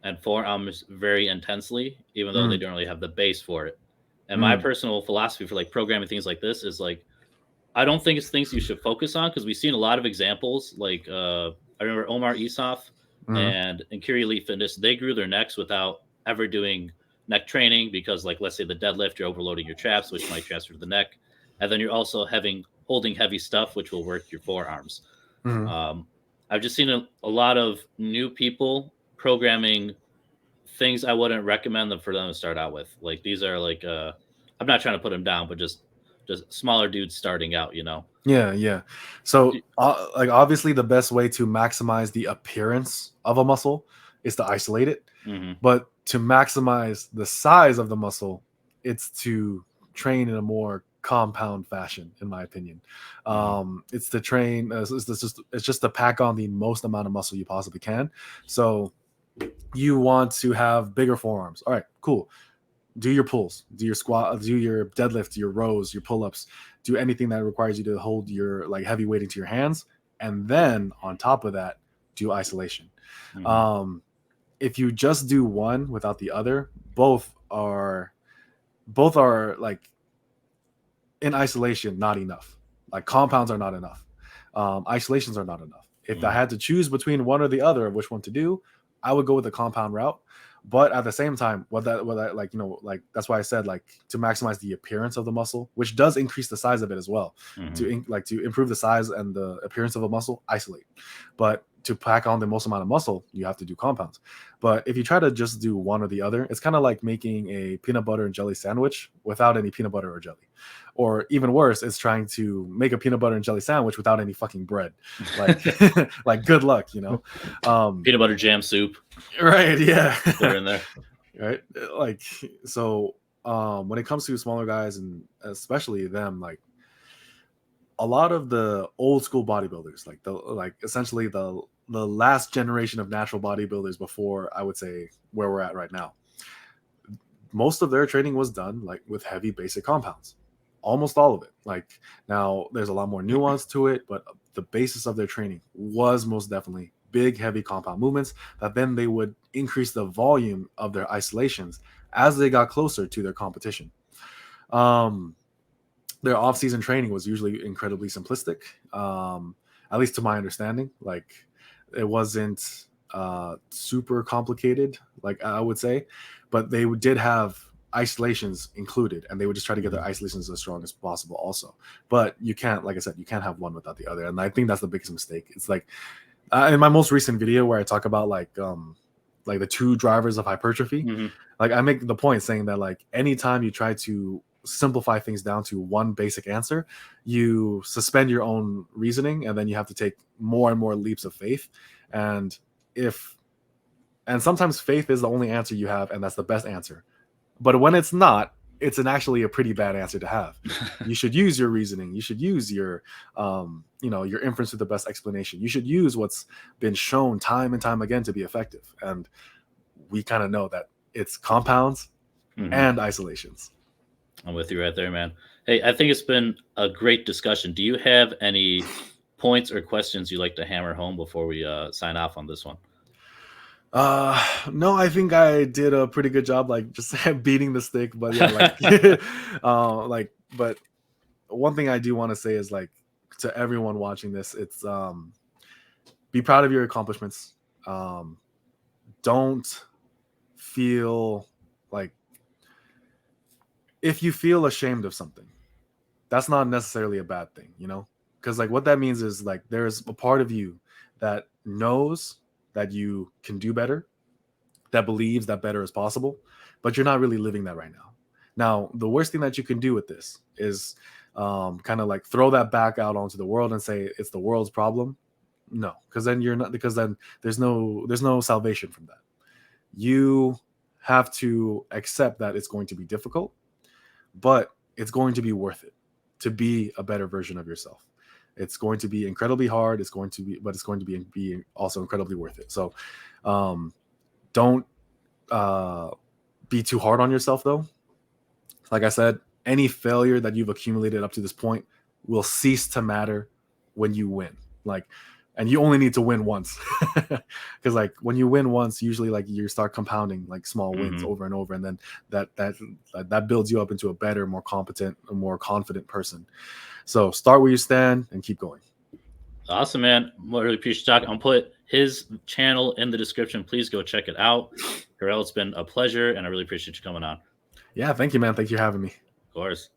and forearms very intensely, even though they don't really have the base for it. And my personal philosophy for, like, programming things like this is, like, I don't think it's things you should focus on, because we've seen a lot of examples. Like I remember Omar Isaf and Kiri Elite Fitness, they grew their necks without ever doing neck training, because, like, let's say the deadlift, you're overloading your traps, which might transfer to the neck, and then you're also holding heavy stuff, which will work your forearms. I've just seen a lot of new people programming things I wouldn't recommend them for them to start out with. Like these are like I'm not trying to put them down, but just smaller dudes starting out, you know. Yeah. So, like, obviously, the best way to maximize the appearance of a muscle is to isolate it. Mm-hmm. But to maximize the size of the muscle, it's to train in a more compound fashion, in my opinion. It's to train. It's just to pack on the most amount of muscle you possibly can. So you want to have bigger forearms. All right, cool. Do your pulls, do your squat, do your deadlift, your rows, your pull-ups, do anything that requires you to hold your like heavy weight into your hands, and then on top of that, do isolation. Mm-hmm. If you just do one without the other, both are like in isolation not enough. Like compounds are not enough. Isolations are not enough. If I had to choose between one or the other of which one to do, I would go with the compound route. But at the same time, that's why I said like to maximize the appearance of the muscle, which does increase the size of it as well. To improve the size and the appearance of a muscle, isolate. But to pack on the most amount of muscle, you have to do compounds. But if you try to just do one or the other, it's kind of like making a peanut butter and jelly sandwich without any peanut butter or jelly. Or even worse, it's trying to make a peanut butter and jelly sandwich without any fucking bread. Like, like good luck, you know. Peanut butter jam soup. Right? Yeah. They're in there. Right. Like so. When it comes to smaller guys and especially them, like a lot of the old school bodybuilders, like essentially the last generation of natural bodybuilders before I would say where we're at right now, most of their training was done like with heavy basic compounds. Almost all of it. Like now there's a lot more nuance to it, but the basis of their training was most definitely big, heavy compound movements that then they would increase the volume of their isolations as they got closer to their competition. Their off-season training was usually incredibly simplistic, at least to my understanding. Like it wasn't super complicated, like I would say, but they did have isolations included, and they would just try to get their isolations as strong as possible also. But you can't, like I said, you can't have one without the other, and I think that's the biggest mistake. It's like in my most recent video where I talk about like the two drivers of hypertrophy, like I make the point saying that like anytime you try to simplify things down to one basic answer, you suspend your own reasoning, and then you have to take more and more leaps of faith. And sometimes faith is the only answer you have, and that's the best answer. But when it's not, it's actually a pretty bad answer to have. You should use your reasoning. You should use your, your inference to the best explanation. You should use what's been shown time and time again to be effective. And we kind of know that it's compounds and isolations. I'm with you right there, man. Hey, I think it's been a great discussion. Do you have any points or questions you'd like to hammer home before we sign off on this one? No, I think I did a pretty good job, like just beating the stick. But yeah, like, but one thing I do want to say is like to everyone watching this, it's be proud of your accomplishments. Don't feel like if you feel ashamed of something, that's not necessarily a bad thing, you know, because like what that means is like there's a part of you that knows that you can do better, that believes that better is possible, but you're not really living that right now. Now, the worst thing that you can do with this is kind of like throw that back out onto the world and say it's the world's problem. No, because then there's no salvation from that. You have to accept that it's going to be difficult, but it's going to be worth it to be a better version of yourself. It's going to be incredibly hard. It's going to be also incredibly worth it. So don't be too hard on yourself, though. Like I said, any failure that you've accumulated up to this point will cease to matter when you win. And you only need to win once, because like when you win once, usually like you start compounding like small wins over and over, and then that builds you up into a better, more competent, a more confident person. So start where you stand and keep going. Awesome, man. I really appreciate talking. I'll put his channel in the description. Please go check it out. Karel, it's been a pleasure, and I really appreciate you coming on. Yeah, thank you, man. Thank you for having me. Of course.